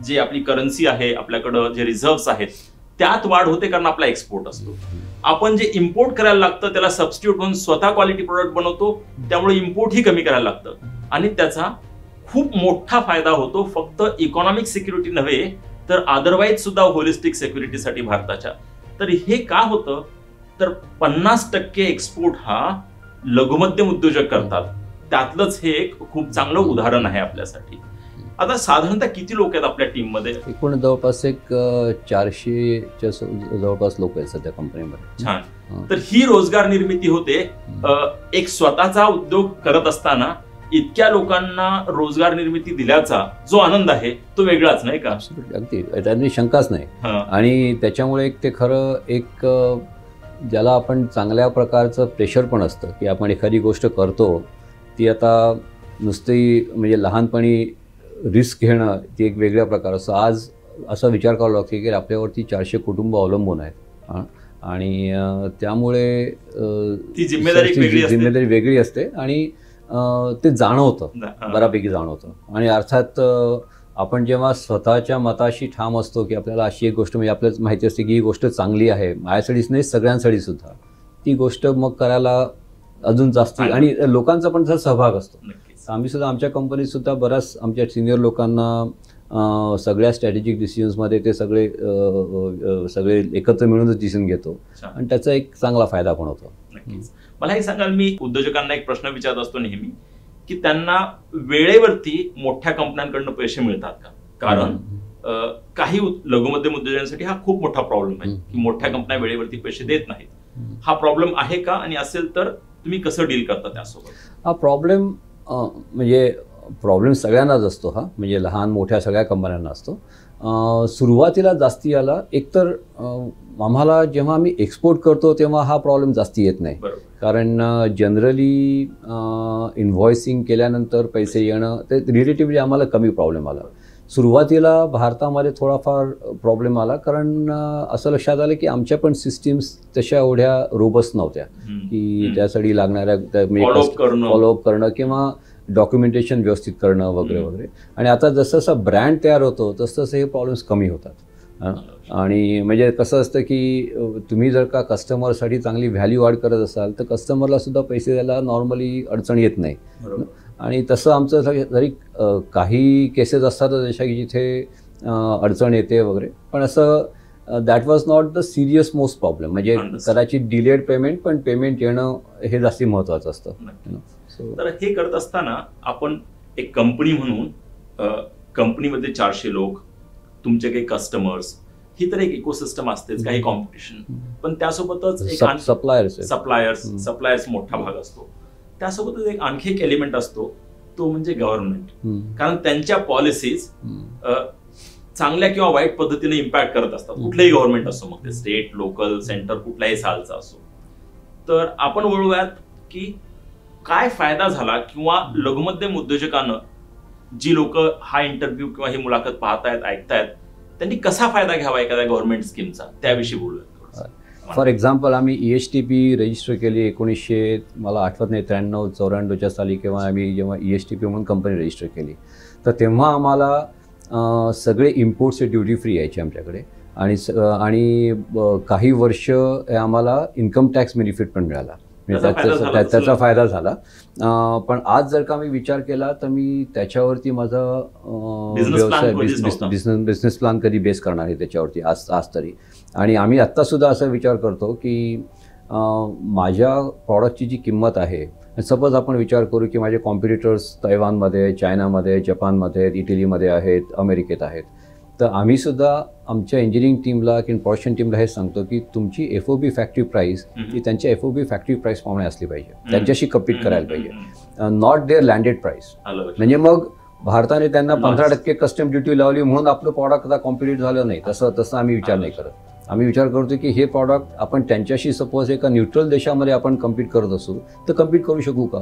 Speaker 1: जे आपली करन्सी आहे, आपल्याकडं जे रिझर्व्स आहेत त्यात वाढ होते, कारण आपला एक्सपोर्ट असतो. आपण जे इम्पोर्ट करायला लागतं त्याला सबस्टिट्यूट म्हणून स्वतः क्वालिटी प्रोडक्ट बनवतो, त्यामुळे इम्पोर्टही कमी करायला लागतं, आणि त्याचा खूप मोठा फायदा होतो. फक्त इकॉनॉमिक सिक्युरिटी नव्हे तर अदरवाईज सुद्धा होलिस्टिक सिक्युरिटीसाठी भारताच्या. तर हे का होतं, तर 50% एक्सपोर्ट हा लघुमध्यम उद्योजक करतात, त्यातलंच हे एक खूप चांगलं उदाहरण आहे आपल्यासाठी. आता साधारणतः किती लोक आहेत आपल्या टीम मध्ये?
Speaker 2: एकूण जवळपास एक 400च्या जवळपास लोक आहेत सध्या कंपनीमध्ये.
Speaker 1: छान. तर ही रोजगार निर्मिती होते. एक स्वतःचा उद्योग करत असताना इतक्या लोकांना रोजगार निर्मिती दिल्याचा जो आनंद आहे तो वेगळाच, नाही का?
Speaker 2: अगदी, त्याची शंकाच नाही. आणि त्याच्यामुळे ते खरं एक ज्याला आपण चांगल्या प्रकारचं प्रेशर पण असतं की आपण एखादी गोष्ट करतो ती आता नुसती म्हणजे लहानपणी रिस्क घेणं ती एक वेगळ्या प्रकार असतो. आज असा विचार करावा लागतो की आपल्यावरती 400 कुटुंब अवलंबून आहेत आणि त्यामुळे
Speaker 1: ती जिम्मेदारी
Speaker 2: वेगळी असते आणि ते जाणवतं, बऱ्यापैकी जाणवतं. आणि अर्थात आपण जेव्हा स्वतःच्या मताशी ठाम असतो की आपल्याला अशी एक गोष्ट म्हणजे आपल्याला माहिती असते की ही गोष्ट चांगली आहे, माझ्यासाठीच नाही सगळ्यांसाठी सुद्धा, ती गोष्ट मग करायला अजून जास्त आणि लोकांचा पण त्याचा सहभाग असतो. आम्ही सुद्धा आमच्या कंपनीत सुद्धा बऱ्याच आमच्या सिनियर लोकांना सगळ्या स्ट्रॅटेजिक डिसिजन्समध्ये ते सगळे एकत्र मिळूनच डिसिजन घेतो आणि त्याचा एक चांगला फायदा पण होतो.
Speaker 1: मला हे सांगाल, मी उद्योजकांना एक प्रश्न विचारत असतो नेहमी की त्यांना वेळेवरती मोठ्या कंपन्यांकडून पैसे मिळतात का? कारण काही लघुमध्यम उद्योजकांसाठी हा खूप मोठा प्रॉब्लेम आहे की मोठ्या कंपन्या वेळेवरती पैसे देत नाहीत. हा प्रॉब्लेम आहे का, आणि असेल तर तुम्ही कसं डील करता त्यासोबत?
Speaker 2: हा प्रॉब्लेम म्हणजे प्रॉब्लेम सगळ्यांनाच असतो, हा म्हणजे लहान मोठ्या सगळ्या कंपन्यांना असतो. सुरुवातीला जास्ती आला, एकतर आम्हाला जेव्हा आम्ही एक्सपोर्ट करतो तेव्हा हा प्रॉब्लेम जास्ती येत नाही, कारण जनरली इनव्हॉइसिंग केल्यानंतर पैसे येणं ते रिलेटिव्हली आम्हाला कमी प्रॉब्लेम आला. सुरुवातीला भारतामध्ये थोडाफार प्रॉब्लेम आला, कारण असं लक्षात आलं की आमच्या पण सिस्टीम्स तशा एवढ्या रोबस्ट नव्हत्या की त्यासाठी लागणाऱ्या फॉलोअप करणं किंवा डॉक्युमेंटेशन व्यवस्थित करणं वगैरे वगैरे. आणि आता जसं जसं ब्रँड तयार होतो तसं तसं हे प्रॉब्लेम्स कमी होतात. आणि म्हणजे कसं असतं की तुम्ही जर का कस्टमरसाठी चांगली व्हॅल्यू ॲड करत असाल तर कस्टमरला सुद्धा पैसे द्यायला नॉर्मली अडचण येत नाही. आणि तसं आमचं जरी काही केसेस असतात जशा की जिथे अडचण येते वगैरे, पण असं that was not the serious most problem. म्हणजे कदाचित डिलेड पेमेंट, पण पेमेंट येणं हे जास्ती महत्त्वाचं असतं.
Speaker 1: तर हे करत असताना आपण एक कंपनी म्हणून, कंपनीमध्ये 400 लोक, तुमचे काही कस्टमर्स, ही तर एक इकोसिस्टम असतेच, काही कॉम्पिटिशन, पण त्यासोबतच एक सप्लायर्स मोठा भाग असतो. त्यासोबतच एक आणखी एक एलिमेंट असतो, तो म्हणजे गव्हर्नमेंट. कारण त्यांच्या पॉलिसीज चांगल्या किंवा वाईट पद्धतीने इम्पॅक्ट करत असतात, कुठलेही गव्हर्नमेंट असो, मग ते स्टेट, लोकल, सेंटर, कुठल्याही सालचा असो. तर आपण वळूयात की काय फायदा झाला, किंवा लघुमध्यम उद्योजकांना जी लोक हा इंटरव्ह्यू किंवा ही मुलाखत पाहतायत, ऐकतायत, त्यांनी कसा फायदा घ्यावा एखाद्या गव्हर्नमेंट स्कीमचा, त्याविषयी बोलूया.
Speaker 2: फॉर एक्झाम्पल, आम्ही ESTP रजिस्टर केली 1900 मला आठवत नाही 93-94 साली, किंवा आम्ही जेव्हा ESTP म्हणून कंपनी रजिस्टर केली तर तेव्हा आम्हाला सगळे इम्पोर्ट्सचे ड्युटी फ्री यायचे आमच्याकडे. आणि काही वर्ष आम्हाला इन्कम टॅक्स बेनिफिट पण मिळाला, त्याचा फायदा झाला. पण आज जर का मी विचार केला तर मी त्याच्यावरती माझा व्यवसाय बिझनेस प्लॅन कधी बेस करणार आहे त्याच्यावरती आज तरी. आणि आम्ही आत्तासुद्धा असा विचार करतो की माझ्या प्रॉडक्टची जी किंमत आहे, सपोज आपण विचार करू की माझे कॉम्पिटिटर्स तैवानमध्ये, चायनामध्ये, जपानमध्ये, इटलीमध्ये आहेत, अमेरिकेत आहेत, तर आम्ही सुद्धा आमच्या इंजिनिअरिंग टीमला किंवा प्रोडक्शन टीमला हे सांगतो की तुमची FOB फॅक्टरी प्राईस ही त्यांच्या FOB फॅक्टरी प्राईस प्रमाणे असली पाहिजे, त्यांच्याशी कम्पीट करायला पाहिजे, नॉट देअर लँडेड प्राईस. म्हणजे मग भारताने त्यांना 15% कस्टम ड्युटी लावली म्हणून आपलं प्रॉडक्ट आता कॉम्पिटिट झालं नाही, तसं आम्ही विचार नाही करत. आम्ही विचार करतो की हे प्रॉडक्ट आपण त्यांच्याशी सपोज एका न्यूट्रल देशामध्ये आपण कम्पीट करत असू तर कम्पीट करू शकू का,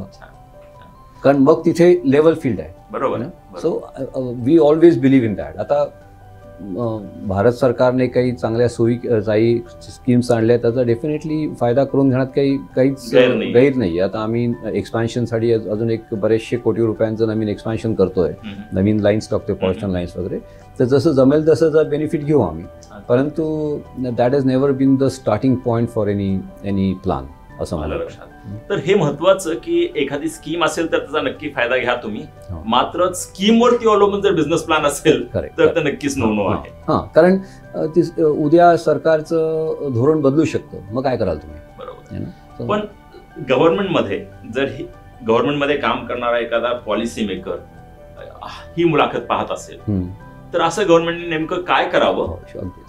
Speaker 2: कारण मग तिथे लेवल फील्ड आहे.
Speaker 1: बरोबर.
Speaker 2: So we always believe in that. आता भारत सरकारने काही चांगल्या सोयी स्कीम्स आणल्या, त्याचा डेफिनेटली फायदा करून घेण्यात काहीच गैर नाही. आता आम्ही एक्सपान्शनसाठी अजून एक बरेचशे कोटी रुपयांचं नवीन एक्सपान्शन करतोय, नवीन लाईन्स टाकतोय, पर्सनल लाईन्स वगैरे. तर जसं जमेल तसं बेनिफिट घेऊ आम्ही, परंतु that has never been the starting point for any plan, असं मला लक्षात.
Speaker 1: तर हे महत्वाचं की एखादी स्कीम असेल तर त्याचा नक्की फायदा घ्या तुम्ही, मात्र स्कीमवरती अवलंबून जर बिझनेस प्लॅन असेल तर ते नक्कीच नो आहे.
Speaker 2: कारण उद्या सरकारचं धोरण बदलू शकतं, मग काय कराल तुम्ही.
Speaker 1: बरोबर. पण गव्हर्नमेंटमध्ये काम करणारा एखादा पॉलिसी मेकर ही मुलाखत पाहत असेल तर असं गव्हर्नमेंटने नेमकं काय करावं?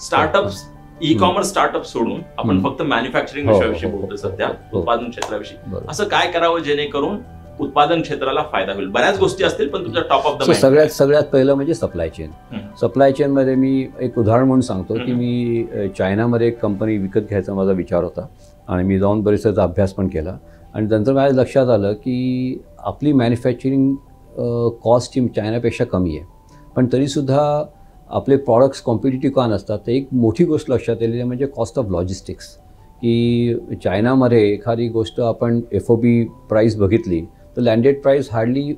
Speaker 1: स्टार्टअप्स, ई-कॉमर्स स्टार्टअप सोडून आपण फक्त मॅन्युफॅक्चरिंग विषयाविषयी बोलतोय सध्या, उत्पादन क्षेत्राविषयी, असं काय करावं जेणेकरून उत्पादन क्षेत्राला फायदा होईल? बऱ्याच गोष्टी असतील पण तुमच्या टॉप ऑफ द
Speaker 2: सगळ्यात पहिलं म्हणजे सप्लाय चेन. सप्लाय चेन मध्ये मी एक उदाहरण म्हणून सांगतो की मी चायनामध्ये एक कंपनी विकत घ्यायचा माझा विचार होता. आणि मी जाऊन बरेच त्याचा अभ्यास पण केला. आणि नंतर माझ्या लक्षात आलं की आपली मॅन्युफॅक्चरिंग कॉस्ट ही चायनापेक्षा कमी आहे, पण तरीसुद्धा आपले प्रॉडक्ट्स कॉम्पिटिटिव्ह का नसतात. तर एक मोठी गोष्ट लक्षात आलेली आहे म्हणजे कॉस्ट ऑफ लॉजिस्टिक्स. की चायनामध्ये एखादी गोष्ट आपण FOB प्राईस बघितली तर लँडेड प्राईस हार्डली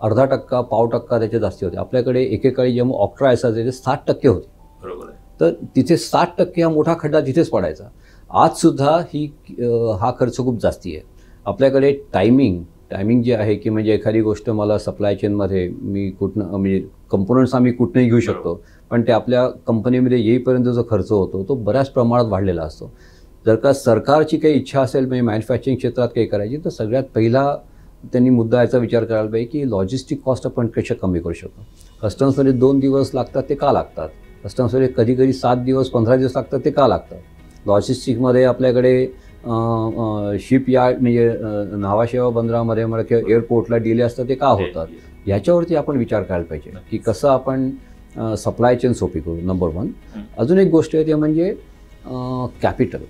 Speaker 2: 0.5% 0.5% त्याच्या जास्ती होते. आपल्याकडे एकेकाळी जेव्हा ऑक्ट्रा असायचे ते 60% होते.
Speaker 1: बरोबर.
Speaker 2: तर तिथे 60% हा मोठा खड्डा तिथेच पडायचा. आजसुद्धा हा खर्च खूप जास्ती आहे. आपल्याकडे टायमिंग जे आहे की म्हणजे एखादी गोष्ट मला सप्लाय चेनमध्ये मी कुठनं म्हणजे कंपोनंट्स आम्ही कुठनंही घेऊ शकतो, पण ते आपल्या कंपनीमध्ये येईपर्यंत जो खर्च होतो तो बऱ्याच प्रमाणात वाढलेला असतो. जर का सरकारची काही इच्छा असेल म्हणजे मॅन्युफॅक्चरिंग क्षेत्रात काही करायची, तर सगळ्यात पहिला त्यांनी मुद्दा याचा विचार करायला पाहिजे की लॉजिस्टिक कॉस्ट आपण कशा कमी करू शकतो. कस्टम्समध्ये 2 दिवस लागतात ते का लागतात, कस्टम्समध्ये कधी कधी 7 दिवस 15 दिवस लागतात ते का लागतात. लॉजिस्टिकमध्ये आपल्याकडे शिपयार्ड म्हणजे नावाशेवा बंदरामध्ये मला किंवा एअरपोर्टला डिले असतात ते का होतात, याच्यावरती आपण विचार करायला पाहिजे की कसं आपण सप्लाय चेन सोपी करू. नंबर 1. अजून एक गोष्ट आहे ते म्हणजे capital.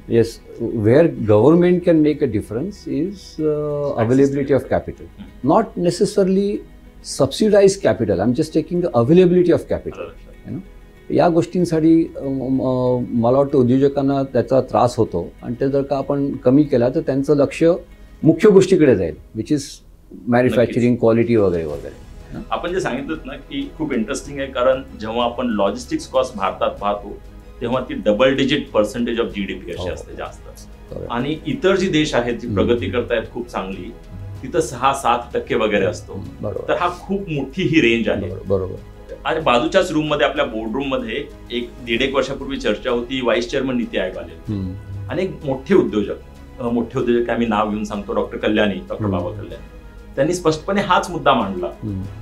Speaker 2: Yes, where government can make a difference is availability of capital, not necessarily subsidise capital. I am just taking the availability of capital. या गोष्टींसाठी मला वाटतं उद्योजकांना त्याचा त्रास होतो आणि ते जर का आपण कमी केला तर त्यांचं लक्ष मुख्य गोष्टीकडे जाईल, विच इज मॅन्युफॅक्चरिंग क्वालिटी वगैरे वगैरे.
Speaker 1: आपण जे सांगितलं ना की खूप इंटरेस्टिंग आहे, कारण जेव्हा आपण लॉजिस्टिक्स कॉस्ट भारतात पाहतो तेव्हा ती double digit percentage of GDP अशी असते जास्त. आणि इतर जी देश आहेत जी प्रगती करतायत खूप चांगली, तिथं 6-7% वगैरे असतो. तर हा खूप मोठी ही रेंज आहे.
Speaker 2: बरोबर.
Speaker 1: आणि बाजूच्याच रूम मध्ये आपल्या बोर्डरूम मध्ये 1-1.5 वर्षापूर्वी चर्चा होती. व्हाईस चेअरमन नीती आयोग आले आणि एक मोठे उद्योजक आम्ही नाव घेऊन सांगतो, डॉक्टर बाबा कल्याणी. त्यांनी स्पष्टपणे हाच मुद्दा मांडला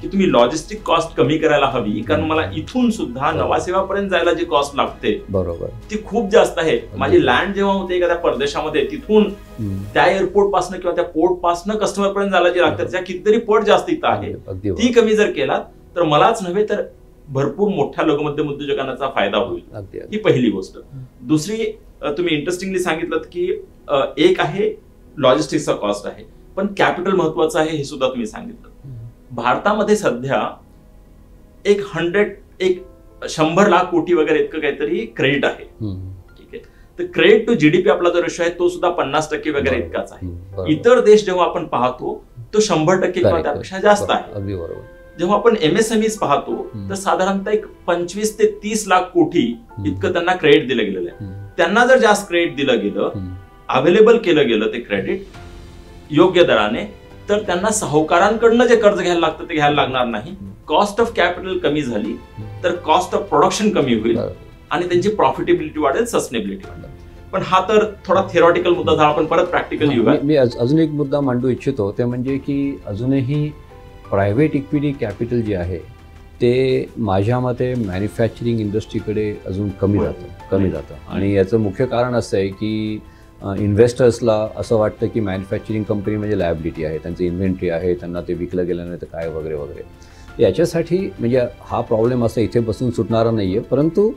Speaker 1: की तुम्ही लॉजिस्टिक कॉस्ट कमी करायला हवी, कारण मला इथून सुद्धा नवासेवापर्यंत जायला जी कॉस्ट लागते
Speaker 2: बरोबर ती
Speaker 1: खूप जास्त आहे. माझी लँड जेव्हा होते एखाद्या परदेशामध्ये, तिथून त्या एअरपोर्ट पासून किंवा त्या पोर्ट पासून कस्टमर पर्यंत जायला जी लागतात त्या कितीतरी पट जास्त इथं आहे. ती कमी जर केला तर मलाच नव्हे तर भरपूर मोठ्या लघुमध्यम उद्योजकांचा फायदा होईल. ही पहिली गोष्ट. दुसरी, तुम्ही इंटरेस्टिंगली सांगितलं की एक आहे लॉजिस्टिक्सचा कॉस्ट आहे, पण कॅपिटल महत्वाचं आहे हे सुद्धा तुम्ही सांगितलं. भारतामध्ये सध्या 100 लाख कोटी वगैरे इतकं काहीतरी क्रेडिट आहे. ठीक आहे. तर क्रेडिट टू GDP आपला जो रेशो आहे तो सुद्धा 50% वगैरे इतकाच आहे. इतर देश जेव्हा आपण पाहतो तो 100% किंवा त्यापेक्षा जास्त आहे.
Speaker 2: अगदी बरोबर.
Speaker 1: जेव्हा आपण MSMEs पाहतो तर साधारणतः एक 25 ते 30 लाख कोटी इतकं त्यांना क्रेडिट दिलं गेलेलं आहे. त्यांना जर जास्त क्रेडिट दिलं गेलं, अवेलेबल केलं गेलं ते क्रेडिट योग्य दराने, तर त्यांना साहुकारांकडनं जे कर्ज घ्यायला लागतं ते घ्यायला लागणार नाही. कॉस्ट ऑफ कॅपिटल कमी झाली तर कॉस्ट ऑफ प्रोडक्शन कमी होईल आणि त्यांची प्रॉफिटेबिलिटी वाढेल, सस्टेनेबिलिटी वाढेल. पण हा तर थोडा थिअरॉटिकल मुद्दा झाला, आपण परत प्रॅक्टिकल येऊया.
Speaker 2: मी अजून एक मुद्दा मांडू इच्छितो, ते म्हणजे की अजूनही प्रायव्हेट इक्विटी कॅपिटल जे आहे ते माझ्या मते मॅन्युफॅक्चरिंग इंडस्ट्रीकडे अजून कमी जातं. आणि याचं मुख्य कारण असं आहे की इन्व्हेस्टर्सला असं वाटतं की मॅन्युफॅक्चरिंग कंपनी म्हणजे लायबिलिटी आहे, त्यांचं इन्व्हेंटरी आहे, त्यांना ते विकलं गेलं नाही तर काय वगैरे वगैरे. याच्यासाठी म्हणजे हा प्रॉब्लेम असा इथे बसून सुटणारा नाही आहे, परंतु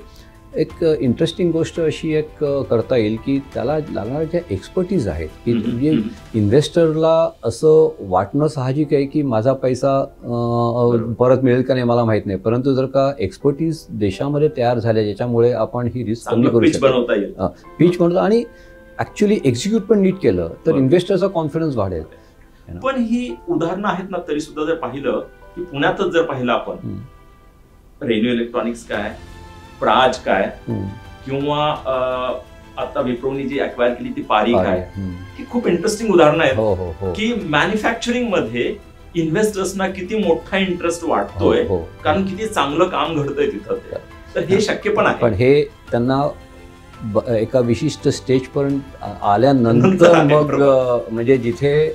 Speaker 2: एक इंटरेस्टिंग गोष्ट अशी एक करता येईल की त्याला लागणाऱ्या ज्या एक्सपर्टीज आहेत की म्हणजे इन्व्हेस्टरला असं वाटणं साहजिक आहे की माझा पैसा परत मिळेल का नाही मला माहीत नाही, परंतु जर का एक्सपर्टीज देशामध्ये तयार झाल्या ज्याच्यामुळे आपण ही रिस्क कमी करू शकतो, पिच बनवतो आणि ऍक्च्युअली एक्झिक्यूट पण नीट केलं तर इन्व्हेस्टरचा कॉन्फिडन्स वाढेल.
Speaker 1: पण ही उदाहरणं आहेत ना, तरी सुद्धा जर पाहिलं की पुण्यातच जर पाहिलं आपण, रेन्यू इलेक्ट्रॉनिक्स काय, प्राज काय, किंवा आता विप्रोनी जी अक्वायर केली ती पारी काय, ही खूप इंटरेस्टिंग उदाहरणं आहेत की मॅन्युफॅक्चरिंग मध्ये इन्व्हेस्टर्सना किती मोठा इंटरेस्ट वाटतोय, कारण किती चांगलं काम घडतंय तिथं. तर हे शक्य पण आहे,
Speaker 2: पण हे त्यांना एका विशिष्ट स्टेजपर्यंत आल्यानंतर मग म्हणजे जिथे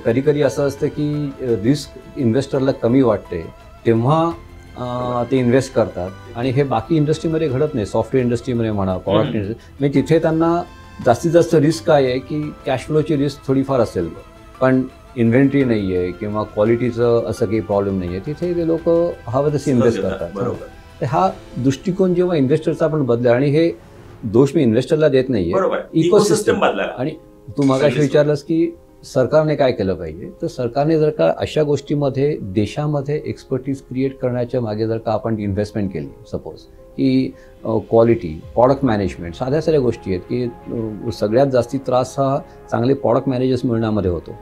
Speaker 2: कधी कधी असं असतं की रिस्क इन्व्हेस्टरला कमी वाटते तेव्हा ते इन्व्हेस्ट करतात आणि हे बाकी इंडस्ट्रीमध्ये घडत नाही. सॉफ्टवेअर इंडस्ट्रीमध्ये म्हणा, प्रॉडक्ट इंडस्ट्री, म्हणजे तिथे त्यांना जास्तीत जास्त रिस्क काय आहे की कॅश फ्लोची रिस्क थोडीफार असेल, पण इन्व्हेंटरी नाही आहे किंवा क्वालिटीचं असं काही प्रॉब्लेम नाही आहे, तिथे ते लोक हवं तसं इन्व्हेस्ट करतात. हा दृष्टिकोन जेव्हा इन्व्हेस्टरचा आपण बदला, आणि हे दोष मी इन्व्हेस्टरला देत नाहीये, इकोसिस्टम
Speaker 1: बदलायला.
Speaker 2: आणि तू मगाशी विचारलंस की सरकारने काय केलं पाहिजे, तर सरकारने जर का अशा गोष्टीमध्ये देशामध्ये एक्सपर्टीज क्रिएट करण्याच्या मागे जर का आपण इन्व्हेस्टमेंट केली, सपोज की क्वालिटी, प्रॉडक्ट मॅनेजमेंट, साध्या गोष्टी आहेत की सगळ्यात जास्ती त्रास हा चांगले प्रॉडक्ट मॅनेजर्स मिळण्यामध्ये होतो.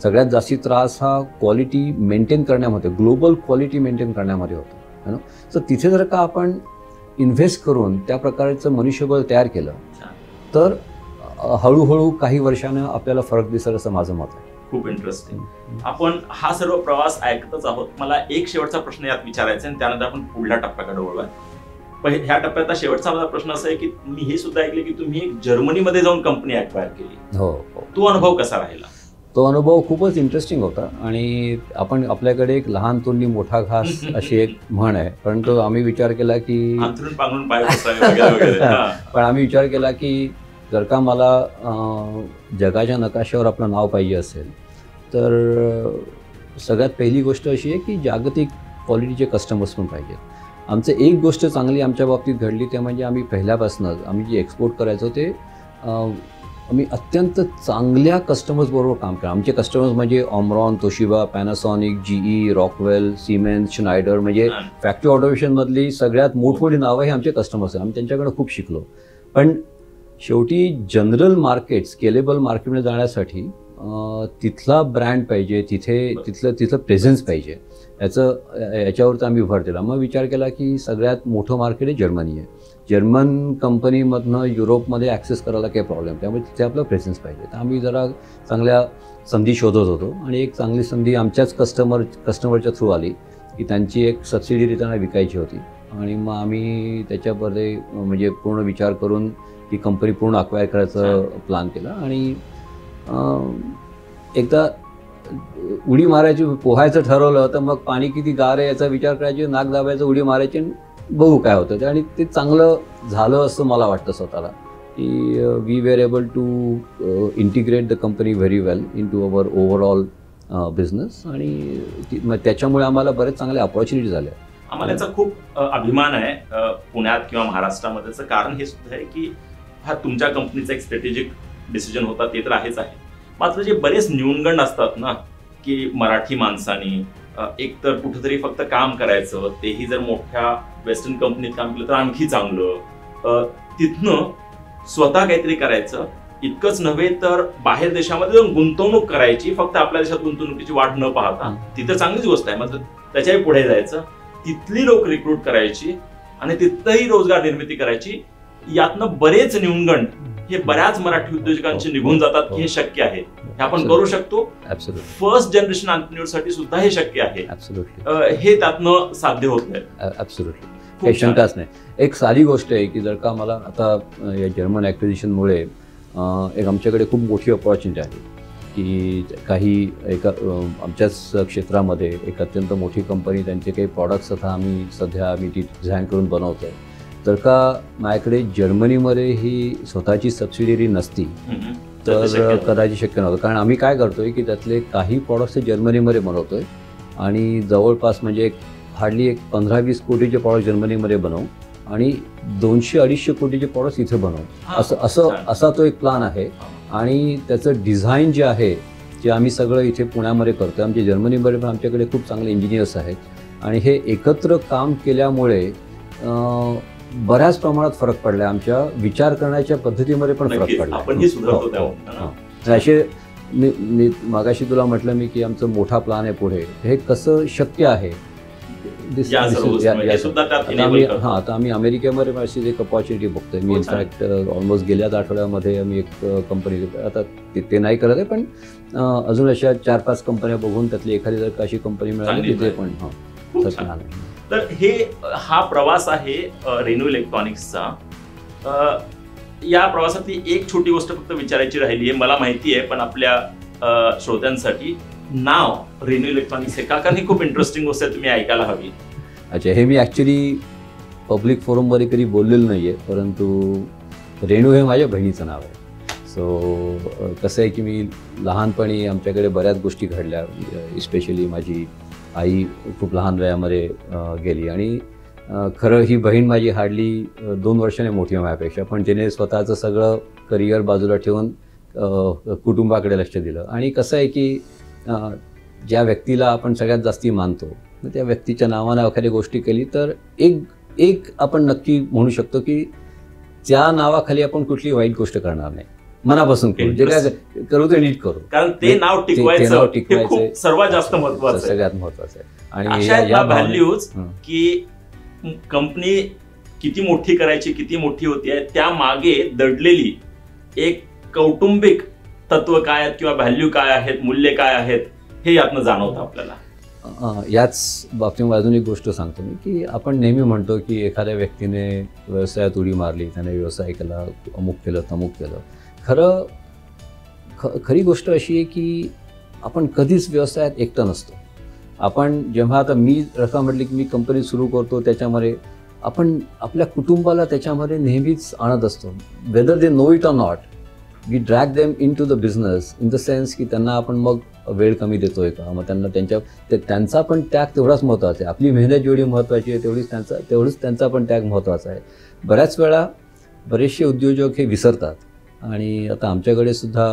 Speaker 2: सगळ्यात जास्ती त्रास हा क्वालिटी मेंटेन करण्यामध्ये, ग्लोबल क्वालिटी मेंटेन करण्यामध्ये होतो. तर तिथे जर का आपण इन्व्हेस्ट करून त्या प्रकारचं मनुष्यबळ तयार केलं तर हळूहळू काही वर्षानं आपल्याला फरक दिसेल असं माझं मत आहे.
Speaker 1: खूप इंटरेस्टिंग. आपण हा सर्व प्रवास ऐकतच आहोत. मला एक शेवटचा प्रश्न यात विचारायचा आहे, त्यानंतर आपण पुढल्या टप्प्याकडे वळूया. ह्या टप्प्यात शेवटचा माझा प्रश्न असा आहे की मी हे सुद्धा ऐकले की तुम्ही एक जर्मनीमध्ये जाऊन कंपनी अक्वायर केली.
Speaker 2: हो.
Speaker 1: तो अनुभव कसा राहिला?
Speaker 2: तो अनुभव खूपच इंटरेस्टिंग होता. आणि आपल्याकडे एक लहान तोंडी मोठा घास अशी एक म्हण आहे, परंतु आम्ही विचार केला की पण आम्ही विचार केला की जर का मला जगाच्या नकाशावर आपलं नाव पाहिजे असेल तर सगळ्यात पहिली गोष्ट अशी आहे की जागतिक क्वालिटीचे कस्टमर्स पण पाहिजेत. आमचं एक गोष्ट चांगली आमच्या बाबतीत घडली ते म्हणजे आम्ही पहिल्यापासूनच आम्ही जे एक्सपोर्ट करायचो ते आम्ही अत्यंत चांगल्या कस्टमर्सबरोबर काम केलं. आमचे कस्टमर्स म्हणजे Omron, Toshiba, Panasonic, GE, Rockwell, Siemens, Schneider, म्हणजे फॅक्टरी ऑटोमेशनमधली सगळ्यात मोठमोठी नावं हे आमचे कस्टमर्स आहेत. आम्ही त्यांच्याकडे खूप शिकलो. पण शेवटी जनरल मार्केट, स्केलेबल मार्केटमध्ये जाण्यासाठी तिथला ब्रँड पाहिजे, तिथलं प्रेझेन्स पाहिजे, याच्यावरती आम्ही भर दिला. मग विचार केला की सगळ्यात मोठं मार्केट आहे जर्मनी आहे. जर्मन कंपनीमधनं युरोपमध्ये ॲक्सेस करायला काही प्रॉब्लेम, त्यामुळे तिथे आपलं प्रेझेन्स पाहिजे. तर आम्ही जरा चांगल्या संधी शोधत होतो आणि एक चांगली संधी आमच्याच कस्टमरच्या थ्रू आली की त्यांची एक सबसिडियरी त्यांना विकायची होती. आणि मग आम्ही त्याच्यामध्ये म्हणजे पूर्ण विचार करून ती कंपनी पूर्ण अक्वायर करायचं प्लॅन केला. आणि एकदा उडी मारायची, पोहायचं ठरवलं तर मग पाणी किती गार आहे याचा विचार करायची, नाक दाबायचं, उडी मारायची, बघू काय होतं ते. आणि ते चांगलं झालं असं मला वाटतं स्वतःला की we were able to integrate the company very well into our overall business. आणि त्याच्यामुळे आम्हाला बरेच चांगले अपॉर्च्युनिटी झाल्या.
Speaker 1: आम्हाला याचा खूप अभिमान आहे पुण्यात किंवा महाराष्ट्रामध्येचं. कारण हे सुद्धा आहे की हा तुमच्या कंपनीचा एक स्ट्रॅटेजिक डिसिजन होता, ते तर आहेच आहे. मात्र जे बरेच न्यूनगंड असतात ना की मराठी माणसानी एकतर कुठेतरी फक्त काम करायचं, तेही जर मोठ्या वेस्टर्न कंपनीत काम केलं तर आणखी चांगलं, तिथनं स्वतः काहीतरी करायचं, इतकंच नव्हे तर बाहेर देशामध्ये जाऊन गुंतवणूक करायची, फक्त आपल्या देशात गुंतवणुकीची वाट न पाहता. ती तर चांगलीच गोष्ट आहे, मात्र त्याच्याही पुढे जायचं, तिथली लोक रिक्रूट करायची आणि तिथंही रोजगार निर्मिती करायची. यातनं बरेच न्यूनगंड हे बऱ्याच मराठी उद्योजकांचे निघून जातात की हे शक्य आहे, हे आपण करू शकतो. फर्स्ट जनरेशन एंटरप्रेन्योरसाठी सुद्धा हे शक्य आहे, हे त्यातनं साध्य होत नाही.
Speaker 2: ऍब्सोल्युटली, काही शंकाच नाही. एक साधी गोष्ट आहे की जर का मला आता या जर्मन ॲक्विजिशनमुळे एक आमच्याकडे खूप मोठी अपॉर्च्युनिटी आहे की काही एका आमच्याच क्षेत्रामध्ये एक अत्यंत मोठी कंपनी, त्यांचे काही प्रॉडक्ट्स आता आम्ही ती डिझाईन करून बनवतो आहे. जर का माझ्याकडे जर्मनीमध्ये ही स्वतःची सबसिडियरी नसती तर कदाचित शक्य नव्हतं. कारण आम्ही काय करतोय की त्यातले काही प्रॉडक्ट्स जर्मनीमध्ये बनवतोय आणि जवळपास म्हणजे हार्डली 15-20 कोटीचे प्रॉडक्ट जर्मनीमध्ये बनवू आणि 200-250 कोटीचे प्रॉडक्ट्स इथे बनवू, असा तो एक प्लॅन आहे. आणि त्याचं डिझाईन जे आहे ते आम्ही सगळं इथे पुण्यामध्ये करतो. आमच्या जर्मनीमध्ये पण आमच्याकडे खूप चांगले इंजिनियर्स आहेत आणि हे एकत्र काम केल्यामुळे बऱ्याच प्रमाणात फरक पडला. आमच्या विचार करण्याच्या पद्धतीमध्ये पण फरक पडला. असे मी मागाशी तुला म्हटलं मी की आमचं मोठा प्लॅन आहे पुढे, हे कसं शक्य आहे. आता आम्ही अमेरिकेमध्ये अशीच एक अपॉर्च्युनिटी बघतोय. मी इनफॅक्ट ऑलमोस्ट गेल्याच आठवड्यामध्ये आम्ही एक कंपनी, आता ते नाही करत आहे पण अजून अशा 4-5 कंपन्या बघून त्यातली एखादी जर अशी कंपनी मिळाली तिथे पण प्लॅन आहे.
Speaker 1: तर हा प्रवास आहे रेन्यू इलेक्ट्रॉनिक्सचा. या प्रवासातली एक छोटी गोष्ट फक्त विचारायची राहिली आहे, मला माहिती आहे पण आपल्या श्रोत्यांसाठी, नाव रेन्यू इलेक्ट्रॉनिक्स हे का? कारण ही खूप इंटरेस्टिंग गोष्ट आहे, तुम्ही ऐकायला हवी.
Speaker 2: अच्छा, हे मी ॲक्च्युली पब्लिक फोरममध्ये कधी बोललेलं नाही आहे, परंतु रेणू हे माझ्या बहिणीचं नाव आहे. सो कसं आहे की मी लहानपणी आमच्याकडे बऱ्याच गोष्टी घडल्या. इस्पेशली माझी आई खूप लहान वयामध्ये गेली आणि खरं ही बहीण माझी हार्डली 2 वर्षाने मोठी आहे माझ्यापेक्षा, पण तिने स्वतःचं सगळं करिअर बाजूला ठेवून कुटुंबाकडे लक्ष दिलं. आणि कसं आहे की ज्या व्यक्तीला आपण सगळ्यात जास्ती मानतो त्या व्यक्तीच्या नावानं एखादी गोष्टी केली तर एक आपण नक्की म्हणू शकतो की त्या नावाखाली आपण कुठली वाईट गोष्ट करणार नाही, मनापासून करू, जे काय करू ते नीट करू,
Speaker 1: कारण ते नाव टिकवायचं सर्वात जास्त महत्त्वाचं,
Speaker 2: सगळ्यात महत्त्वाचं आहे.
Speaker 1: आणि या व्हॅल्यूज की कंपनी किती मोठी करायची, किती मोठी होती आहे, त्या मागे दडलेली एक कौटुंबिक तत्व काय आहेत किंवा व्हॅल्यू काय आहेत, मूल्य काय आहेत, हे यातनं जाणवतं आपल्याला.
Speaker 2: याच बाबतीत अजून एक गोष्ट सांगतो मी की आपण नेहमी म्हणतो की एखाद्या व्यक्तीने व्यवसायात उडी मारली, त्याने व्यवसाय केला, अमुक केलं तमुक केलं. खरी गोष्ट अशी आहे की आपण कधीच व्यवसायात एकटं नसतो. आपण जेव्हा आता मी रखा म्हटली की मी कंपनी सुरू करतो, त्याच्यामध्ये आपण आपल्या कुटुंबाला त्याच्यामध्ये नेहमीच आणत असतो. Whether they know it or not, we drag them into the business in the sense की त्यांना आपण मग वेळ कमी देतोय का, मग त्यांना त्यांचा पण त्याग तेवढाच महत्त्वाचा आहे. आपली मेहनत जेवढी महत्त्वाची आहे तेवढीच त्यांचा पण त्याग महत्त्वाचा आहे. बऱ्याच वेळा बरेचसे उद्योजक हे विसरतात. आणि आता आमच्याकडे सुद्धा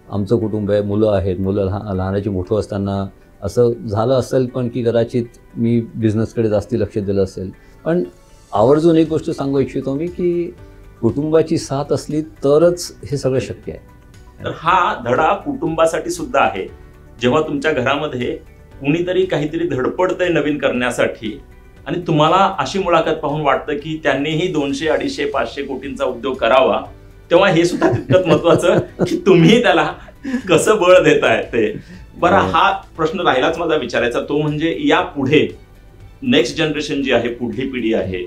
Speaker 2: आमचं कुटुंब आहे, मुलं आहेत, मुलं लहानाची मोठं असताना असं झालं असेल पण की कदाचित मी बिझनेसकडे जास्ती लक्ष दिलं असेल. पण आवर्जून एक गोष्ट सांगू इच्छितो मी की कुटुंबाची साथ असली तरच हे सगळं शक्य आहे.
Speaker 1: तर हा धडा कुटुंबासाठी सुद्धा आहे. जेव्हा तुमच्या घरामध्ये कुणीतरी काहीतरी धडपडतंय नवीन करण्यासाठी आणि तुम्हाला अशी मुलाखत पाहून वाटतं की त्यांनीही 200, 250, 500 कोटींचा उद्योग करावा, तेव्हा हे सुद्धा तितकंच महत्वाचं की तुम्ही त्याला कसं बळ देताय ते. बरं, हा प्रश्न राहिलाच माझा विचारायचा, तो म्हणजे या पुढे नेक्स्ट जनरेशन जी आहे, पुढली पिढी आहे,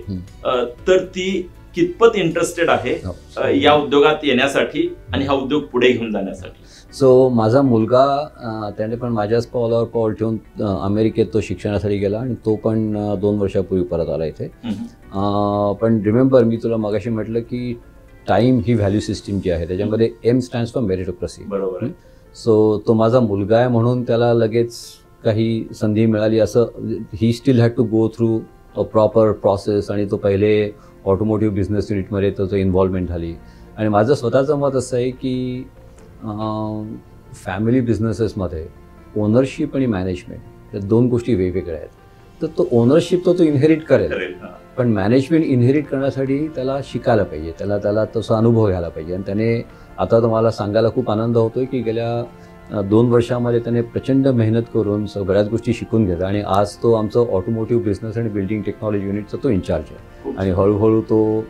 Speaker 1: तर ती कितपत इंटरेस्टेड आहे या उद्योगात येण्यासाठी आणि हा उद्योग पुढे घेऊन जाण्यासाठी?
Speaker 2: सो माझा मुलगा त्याने पण माझ्याच पावलावर पाऊल ठेवून अमेरिकेत तो शिक्षणासाठी गेला आणि तो पण 2 वर्षापूर्वी परत आला इथे. पण रिमेंबर, मी तुला मगाशी म्हटलं की टाइम ही व्हॅल्यू सिस्टीम जी आहे त्याच्यामध्ये एम स्टँड्स फॉर मेरिटोक्रेसी.
Speaker 1: बरोबर.
Speaker 2: सो तो माझा मुलगा आहे म्हणून त्याला लगेच काही संधी मिळाली असं, he still had to go through a proper process. आणि तो पहिले ऑटोमोटिव्ह बिझनेस युनिटमध्ये त्याचं इन्व्हॉल्वमेंट झाली. आणि माझं स्वतःचं मत असं आहे की फॅमिली बिझनेसेसमध्ये ओनरशिप आणि मॅनेजमेंट या 2 गोष्टी वेगवेगळ्या आहेत. तर तो ओनरशिप तो इनहेरिट करेल, पण मॅनेजमेंट इनहेरिट करण्यासाठी त्याला शिकायला पाहिजे, त्याला तसा अनुभव घ्यायला पाहिजे. आणि त्याने आता तुम्हाला सांगायला खूप आनंद होतोय की गेल्या 2 वर्षामध्ये त्याने प्रचंड मेहनत करून बऱ्याच गोष्टी शिकून घेतल्या आणि आज तो आमचं ऑटोमोटिव्ह बिझनेस आणि बिल्डिंग टेक्नॉलॉजी युनिटचा तो इंचार्ज आहे. आणि हळूहळू तो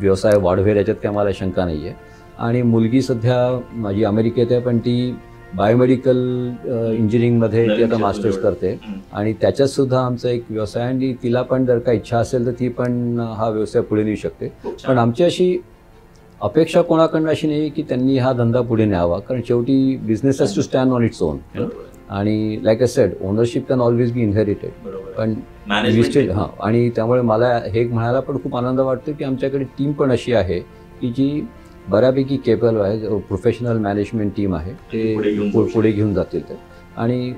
Speaker 2: व्यवसाय वाढवेल याच्यात काही मला शंका नाही आहे. आणि मुलगी सध्या माझी अमेरिकेत आहे, पण ती बायोमेडिकल इंजिनिअरिंगमध्ये ती आता मास्टर्स करते. आणि त्याच्यात सुद्धा आमचा एक व्यवसाय, आणि तिला पण जर का इच्छा असेल तर ती पण हा व्यवसाय पुढे नेऊ शकते. पण आमची अशी अपेक्षा कोणाकडनं अशी नाही की त्यांनी हा धंदा पुढे न्यावा, कारण शेवटी business has to stand on its own. आणि like I said, ownership can always be inherited, पण लिस्टेड. हां, आणि त्यामुळे मला हे म्हणायला पण खूप आनंद वाटतो की आमच्याकडे टीम पण अशी आहे की जी बऱ्यापैकी केपेबल आहे, प्रोफेशनल मॅनेजमेंट टीम आहे, ते पुढे घेऊन जातील ते. आणि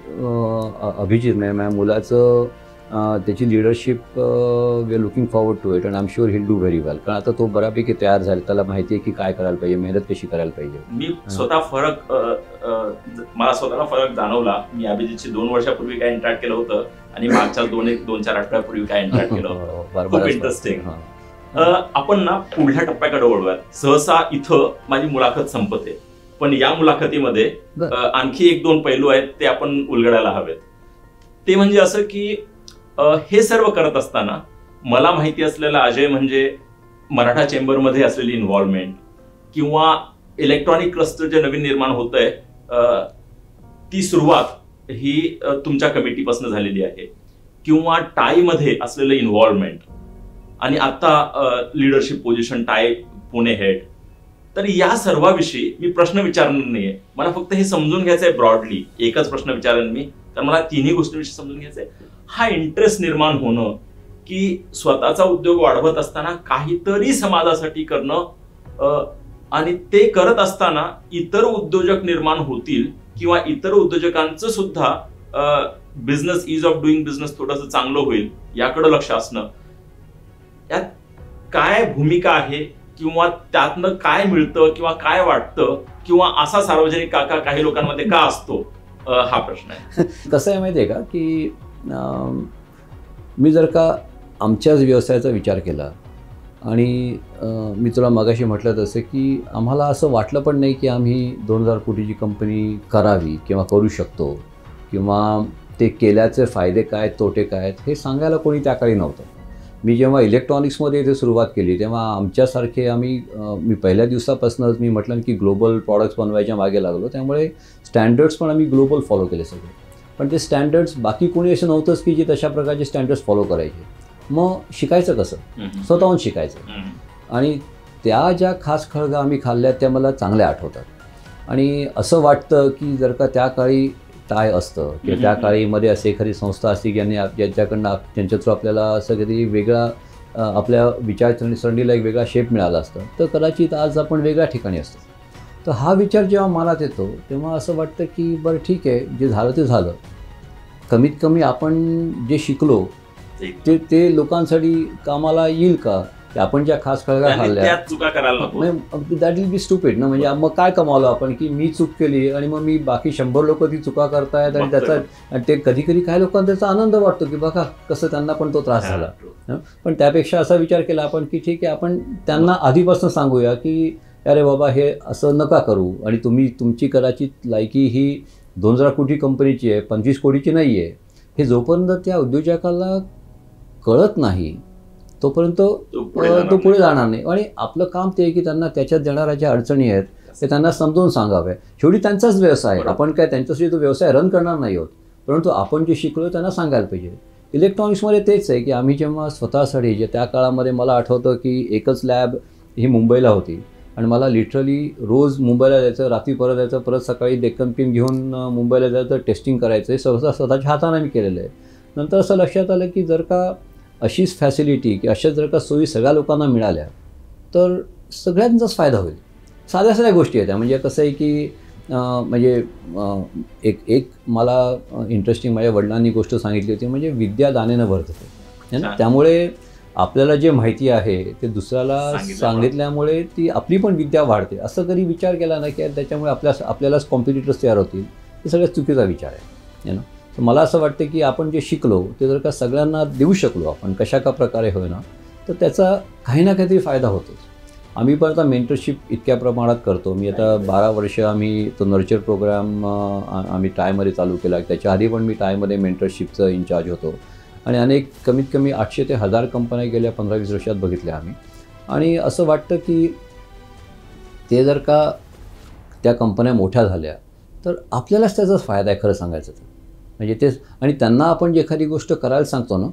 Speaker 2: अभिजित माझ्या मुलाचं त्याची leadership we are looking forward to it, and I am sure he'll do very well. कारण आता तो बऱ्यापैकी तयार झाला, त्याला माहिती आहे की काय करायला पाहिजे, मेहनत कशी करायला पाहिजे.
Speaker 1: मी मला स्वतःला फरक जाणवला. मी अभिजितशी 2 वर्षापूर्वी काय इंटरॅक्ट केलं होतं आणि मागच्या 2-4 आठवड्यापूर्वी काय इंटरॅक्ट केलं होतं. खूप इंटरेस्टिंग. आपण ना पुढल्या टप्प्याकडे वळूयात. सहसा इथं माझी मुलाखत संपते, पण या मुलाखतीमध्ये आणखी 1-2 पैलू आहेत ते आपण उलगडायला हवेत. ते म्हणजे असं की हे सर्व करत असताना मला माहिती असलेला अजय म्हणजे मराठा चेंबरमध्ये असलेली इन्व्हॉल्वमेंट किंवा इलेक्ट्रॉनिक क्लस्टर जे नवीन निर्माण होत आहे ती सुरुवात ही तुमच्या कमिटीपासून झालेली आहे, किंवा टायमध्ये असलेलं इन्व्हॉल्वमेंट, आणि आता leadership position tie Pune head. तर या सर्वाविषयी मी प्रश्न विचारणार नाहीये, मला फक्त हे समजून घ्यायचं आहे ब्रॉडली. एकच प्रश्न विचारेन मी, तर मला तिन्ही गोष्टींविषयी समजून घ्यायचं आहे. हा इंटरेस्ट निर्माण होणं की स्वतःचा उद्योग वाढवत असताना काहीतरी समाजासाठी करणं, आणि ते करत असताना इतर उद्योजक निर्माण होतील किंवा इतर उद्योजकांचं सुद्धा business, ease of doing business थोडंसं चांगलं होईल याकडे लक्ष असणं, यात काय भूमिका आहे किंवा त्यातनं काय मिळतं किंवा काय वाटतं किंवा असा सार्वजनिक काका काही लोकांमध्ये का असतो, हा प्रश्न आहे.
Speaker 2: कसं आहे माहिती आहे का की मी जर का आमच्याच व्यवसायाचा विचार केला आणि मी तुला मगाशी म्हटलं तसं की आम्हाला असं वाटलं पण नाही की आम्ही 2000 कोटीची कंपनी करावी किंवा करू शकतो किंवा ते केल्याचे फायदे काय तोटे काय आहेत हे सांगायला कोणी त्या काळी नव्हतं. मी जेव्हा इलेक्ट्रॉनिक्समध्ये इथे सुरुवात केली तेव्हा आमच्यासारखे मी पहिल्या दिवसापासूनच मी म्हटलं की ग्लोबल प्रॉडक्ट्स बनवायच्या मागे लागलो, त्यामुळे स्टँडर्ड्स पण आम्ही ग्लोबल फॉलो केले सगळे. पण ते स्टँडर्ड्स बाकी कोणी असं नव्हतंच की जे तशा प्रकारचे स्टँडर्ड्स फॉलो करायचे. मग शिकायचं कसं, स्वतःहून शिकायचं. आणि त्या ज्या खास खळगा आम्ही खाल्ल्यात त्या मला चांगल्या आठवतात. आणि असं वाटतं की जर का त्या काळी काय असतं किंवा त्या काळीमध्ये असे एखादी संस्था असते की ज्यांच्याकडनं त्यांच्या थ्रू आपल्याला असं कधी वेगळा आपल्या विचारसरणीला एक वेगळा शेप मिळाला असतं तर कदाचित आज आपण वेगळ्या ठिकाणी असतो. तर हा विचार जेव्हा मनात येतो तेव्हा असं वाटतं की बरं ठीक आहे, जे झालं ते झालं. कमीत कमी आपण जे शिकलो ते लोकांसाठी कामाला येईल का? आपण ज्या खास खळगा खाल्ल्या दॅट विल बी स्टुपिड ना. म्हणजे मग काय कमावलं आपण की मी चूक केली आणि मग मी बाकी 100 लोक ती चुका करतायत आणि त्याचा ते कधी कधी काही लोकांना त्याचा आनंद वाटतो की बघा कसं त्यांना पण तो त्रास झाला. पण त्यापेक्षा असा विचार केला आपण की ठीक आहे, आपण त्यांना आधीपासून सांगूया की अरे बाबा हे असं नका करू आणि तुमची कदाचित लायकी ही 2000 कोटी कंपनीची आहे, 25 कोटीची नाही आहे. हे जोपर्यंत त्या उद्योजकाला कळत नाही तोपर्यंत तो पुढे जाणार नाही. आणि आपलं काम ते आहे की त्यांना त्याच्यात येणाऱ्या ज्या अडचणी आहेत ते त्यांना समजून सांगाव्या. शेवटी त्यांचाच व्यवसाय आहे, आपण काय त्यांच्यासाठी तो व्यवसाय रन करणार नाही आहोत, परंतु आपण जे शिकलो त्यांना सांगायला पाहिजे. इलेक्ट्रॉनिक्समध्ये तेच आहे की आम्ही जेव्हा स्वतःसाठी जे त्या काळामध्ये मला आठवतं की एकच लॅब ही मुंबईला होती आणि मला लिटरली रोज मुंबईला जायचं, रात्री परत यायचं, परत सकाळी डेक्कन पिन घेऊन मुंबईला जायचं, टेस्टिंग करायचं. हे स्वतःच्या हाताने मी केलेलं आहे. नंतर असं लक्षात आलं की जर का अशीच फॅसिलिटी की अशाच जर का सोयी सगळ्या लोकांना मिळाल्या तर सगळ्यांचाच फायदा होईल. साध्या साध्या गोष्टी आहेत त्या. म्हणजे कसं आहे की म्हणजे एक मला इंटरेस्टिंग माझ्या वडिलांनी गोष्ट सांगितली होती, म्हणजे विद्या दानेनं वर्धते. त्यामुळे आपल्याला जे माहिती आहे ते दुसऱ्याला सांगितल्यामुळे ती आपली पण विद्या वाढते. असं कधी विचार केला नाही की त्याच्यामुळे आपल्यालाच कॉम्पिटिटर्स तयार होतील, हे सगळ्यात चुकीचा विचार आहे. तर मला असं वाटतं की आपण जे शिकलो ते जर का सगळ्यांना देऊ शकलो आपण कशा का प्रकारे होईना तर त्याचा काही ना काहीतरी फायदा होतोच. आम्ही पण आता मेंटरशिप इतक्या प्रमाणात करतो. मी आता 12 वर्ष आम्ही तो नर्चर प्रोग्राम आम्ही टायमध्ये चालू केला. त्याच्या आधी पण मी टायमध्ये मेंटरशिपचं इन्चार्ज होतो आणि कमीत कमी 800 ते 1000 कंपन्या गेल्या 15-20 वर्षात बघितल्या आम्ही. आणि असं वाटतं की ते जर का त्या कंपन्या मोठ्या झाल्या तर आपल्यालाच त्याचाच फायदा आहे खरं सांगायचं तर. म्हणजे तेच. आणि त्यांना आपण जे एखादी गोष्ट करायला सांगतो ना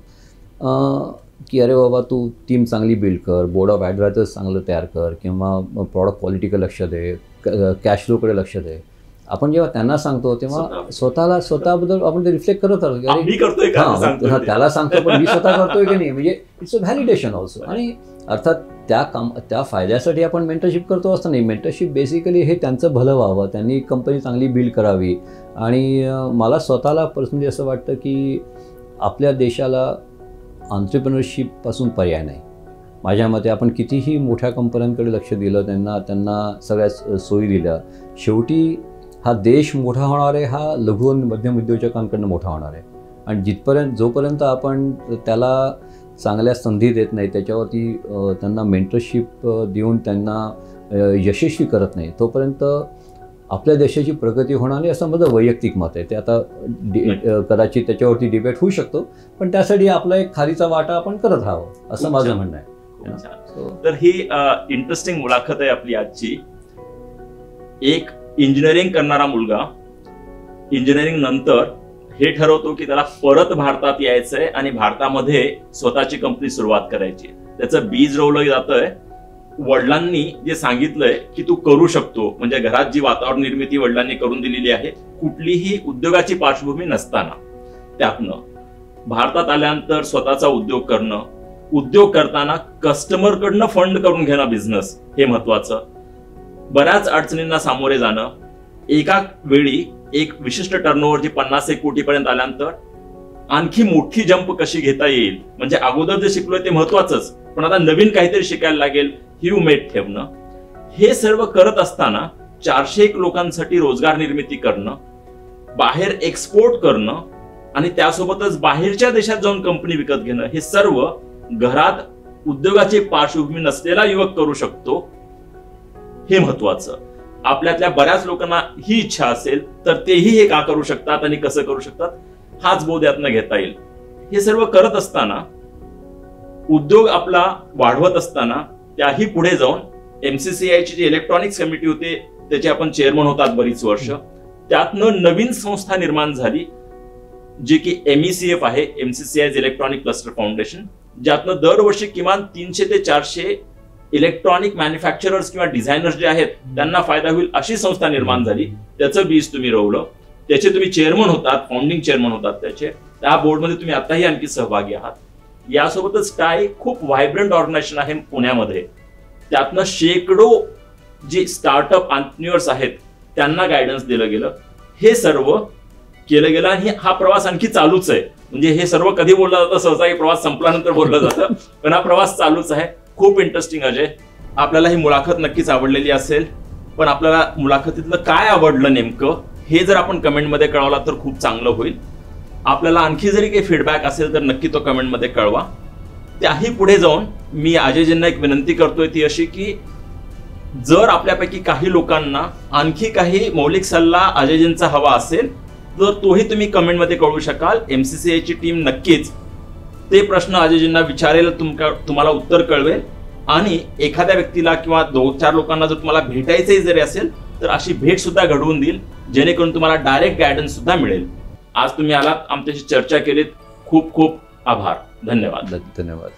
Speaker 2: की अरे बाबा तू टीम चांगली बिल्ड कर, बोर्ड ऑफ ॲडवायझर्स चांगलं तयार कर किंवा प्रॉडक्ट क्वालिटीकडे लक्ष दे, कॅश फ्लोकडे लक्ष दे. आपण जेव्हा त्यांना सांगतो तेव्हा स्वतःबद्दल आपण ते रिफ्लेक्ट करत राहतो. हां त्याला सांगतो पण मी स्वतः करतोय की नाही, म्हणजे इट्स अ व्हॅलिडेशन ऑल्सो. आणि अर्थात त्या फायद्यासाठी आपण मेंटरशिप करतो असं नाही. मेंटरशिप बेसिकली हे त्यांचं भलं व्हावं, त्यांनी कंपनी चांगली बिल्ड करावी. आणि मला स्वतःला पर्सनली असं वाटतं की आपल्या देशाला एंटरप्रेन्योरशिपपासून पर्याय नाही. माझ्या मते आपण कितीही मोठ्या कंपन्यांकडे लक्ष दिलं, त्यांना सगळ्या सोयी दिल्या, शेवटी हा देश मोठा होणार आहे हा लघु आणि मध्यम उद्योजकांकडनं मोठा होणार आहे. आणि जोपर्यंत आपण त्याला चांगल्या संधी देत नाही, त्याच्यावरती त्यांना मेंटरशिप देऊन त्यांना यशस्वी करत नाही, तोपर्यंत आपल्या देशाची प्रगती होणार नाही असं माझं वैयक्तिक मत आहे. ते आता कदाचित त्याच्यावरती डिबेट होऊ शकतो, पण त्यासाठी आपला एक खारीचा वाटा आपण करत राहावं असं माझं म्हणणं आहे.
Speaker 1: तर ही इंटरेस्टिंग मुलाखत आहे आपली आजची. एक इंजिनिअरिंग करणारा मुलगा इंजिनिअरिंग नंतर हे ठरवतो की त्याला परत भारतात यायचंय आणि भारतामध्ये स्वतःची कंपनी सुरुवात करायची. त्याचं बीज रोवलं जातंय. वडिलांनी जे सांगितलंय की तू करू शकतो, म्हणजे घरात जी वातावरण निर्मिती वडिलांनी करून दिलेली आहे, कुठलीही उद्योगाची पार्श्वभूमी नसताना, त्यातनं भारतात आल्यानंतर स्वतःचा उद्योग करणं, उद्योग करताना कस्टमरकडनं फंड करून घेणं, बिझनेस हे महत्वाचं, बऱ्याच अडचणींना सामोरे जाणं, एका वेळी एक विशिष्ट टर्नओव्हर जी 50-1 कोटीपर्यंत आल्यानंतर आणखी मोठी जंप कशी घेता येईल, म्हणजे अगोदर जे शिकलोय ते महत्वाचंच, पण आता नवीन काहीतरी शिकायला लागेल ही उमेद ठेवणं, हे सर्व करत असताना 401 लोकांसाठी रोजगार निर्मिती करणं, बाहेर एक्सपोर्ट करणं आणि त्यासोबतच बाहेरच्या देशात जाऊन कंपनी विकत घेणं, हे सर्व घरात उद्योगाची पार्श्वभूमी नसलेला युवक करू शकतो, हे महत्वाचं. आपल्यातल्या बऱ्याच लोकांना ही इच्छा असेल तर तेही हे का करू शकतात आणि कसं करू शकतात हाच बोध यातनं घेता येईल. हे सर्व करत असताना उद्योग आपला वाढवत असताना त्याही पुढे जाऊन MCCI ची जी इलेक्ट्रॉनिक्स कमिटी होते त्याचे आपण चेअरमन होतात बरीच वर्ष, त्यातनं नवीन संस्था निर्माण झाली जी की MECF आहे, MCCI इलेक्ट्रॉनिक क्लस्टर फाउंडेशन, ज्यातनं दरवर्षी किमान 300 ते 400 इलेक्ट्रॉनिक मॅन्युफॅक्चरर्स किंवा डिझायनर्स जे आहेत त्यांना फायदा होईल अशी संस्था निर्माण झाली. त्याचं बीज तुम्ही रोवलं, त्याचे तुम्ही चेअरमन होतात, फाउंडिंग चेअरमन होतात त्याचे, त्या बोर्डमध्ये तुम्ही आताही आणखी सहभागी आहात. यासोबतच काय खूप व्हायब्रंट ऑर्गनायझेशन आहे पुण्यामध्ये, त्यातनं शेकडो जे स्टार्टअप एंटरप्रेन्योर्स आहेत त्यांना गायडन्स दिलं गेलं, हे सर्व केलं गेलं आणि हा प्रवास आणखी चालूच आहे. म्हणजे हे सर्व कधी बोललं जातं, सहसा हे प्रवास संपल्यानंतर बोललं जातं, पण हा प्रवास चालूच आहे. खूप इंटरेस्टिंग अजय, आपल्याला ही मुलाखत नक्कीच आवडलेली असेल, पण आपल्याला मुलाखतीतलं काय आवडलं नेमकं हे जर आपण कमेंटमध्ये कळवला तर खूप चांगलं होईल. आपल्याला आणखी जरी काही फीडबॅक असेल तर नक्की तो कमेंटमध्ये कळवा. त्याही पुढे जाऊन मी अजयजींना एक विनंती करतोय ती अशी की जर आपल्यापैकी काही लोकांना आणखी काही मौलिक सल्ला अजयजींचा हवा असेल तर तोही तुम्ही कमेंटमध्ये कळवू शकाल. MCCI ची टीम नक्कीच ते प्रश्न अजयजींना विचारेल, तुम्हाला उत्तर कळवेल आणि एखाद्या व्यक्तीला किंवा 2-4 लोकांना जर तुम्हाला भेटायचंही जरी असेल तर अशी भेट सुद्धा घडवून देईल, जेणेकरून तुम्हाला डायरेक्ट गायडन्स सुद्धा मिळेल. आज तुम्ही आलात, आमच्याशी चर्चा केलीत, खूप खूप आभार. धन्यवाद.
Speaker 2: धन्यवाद.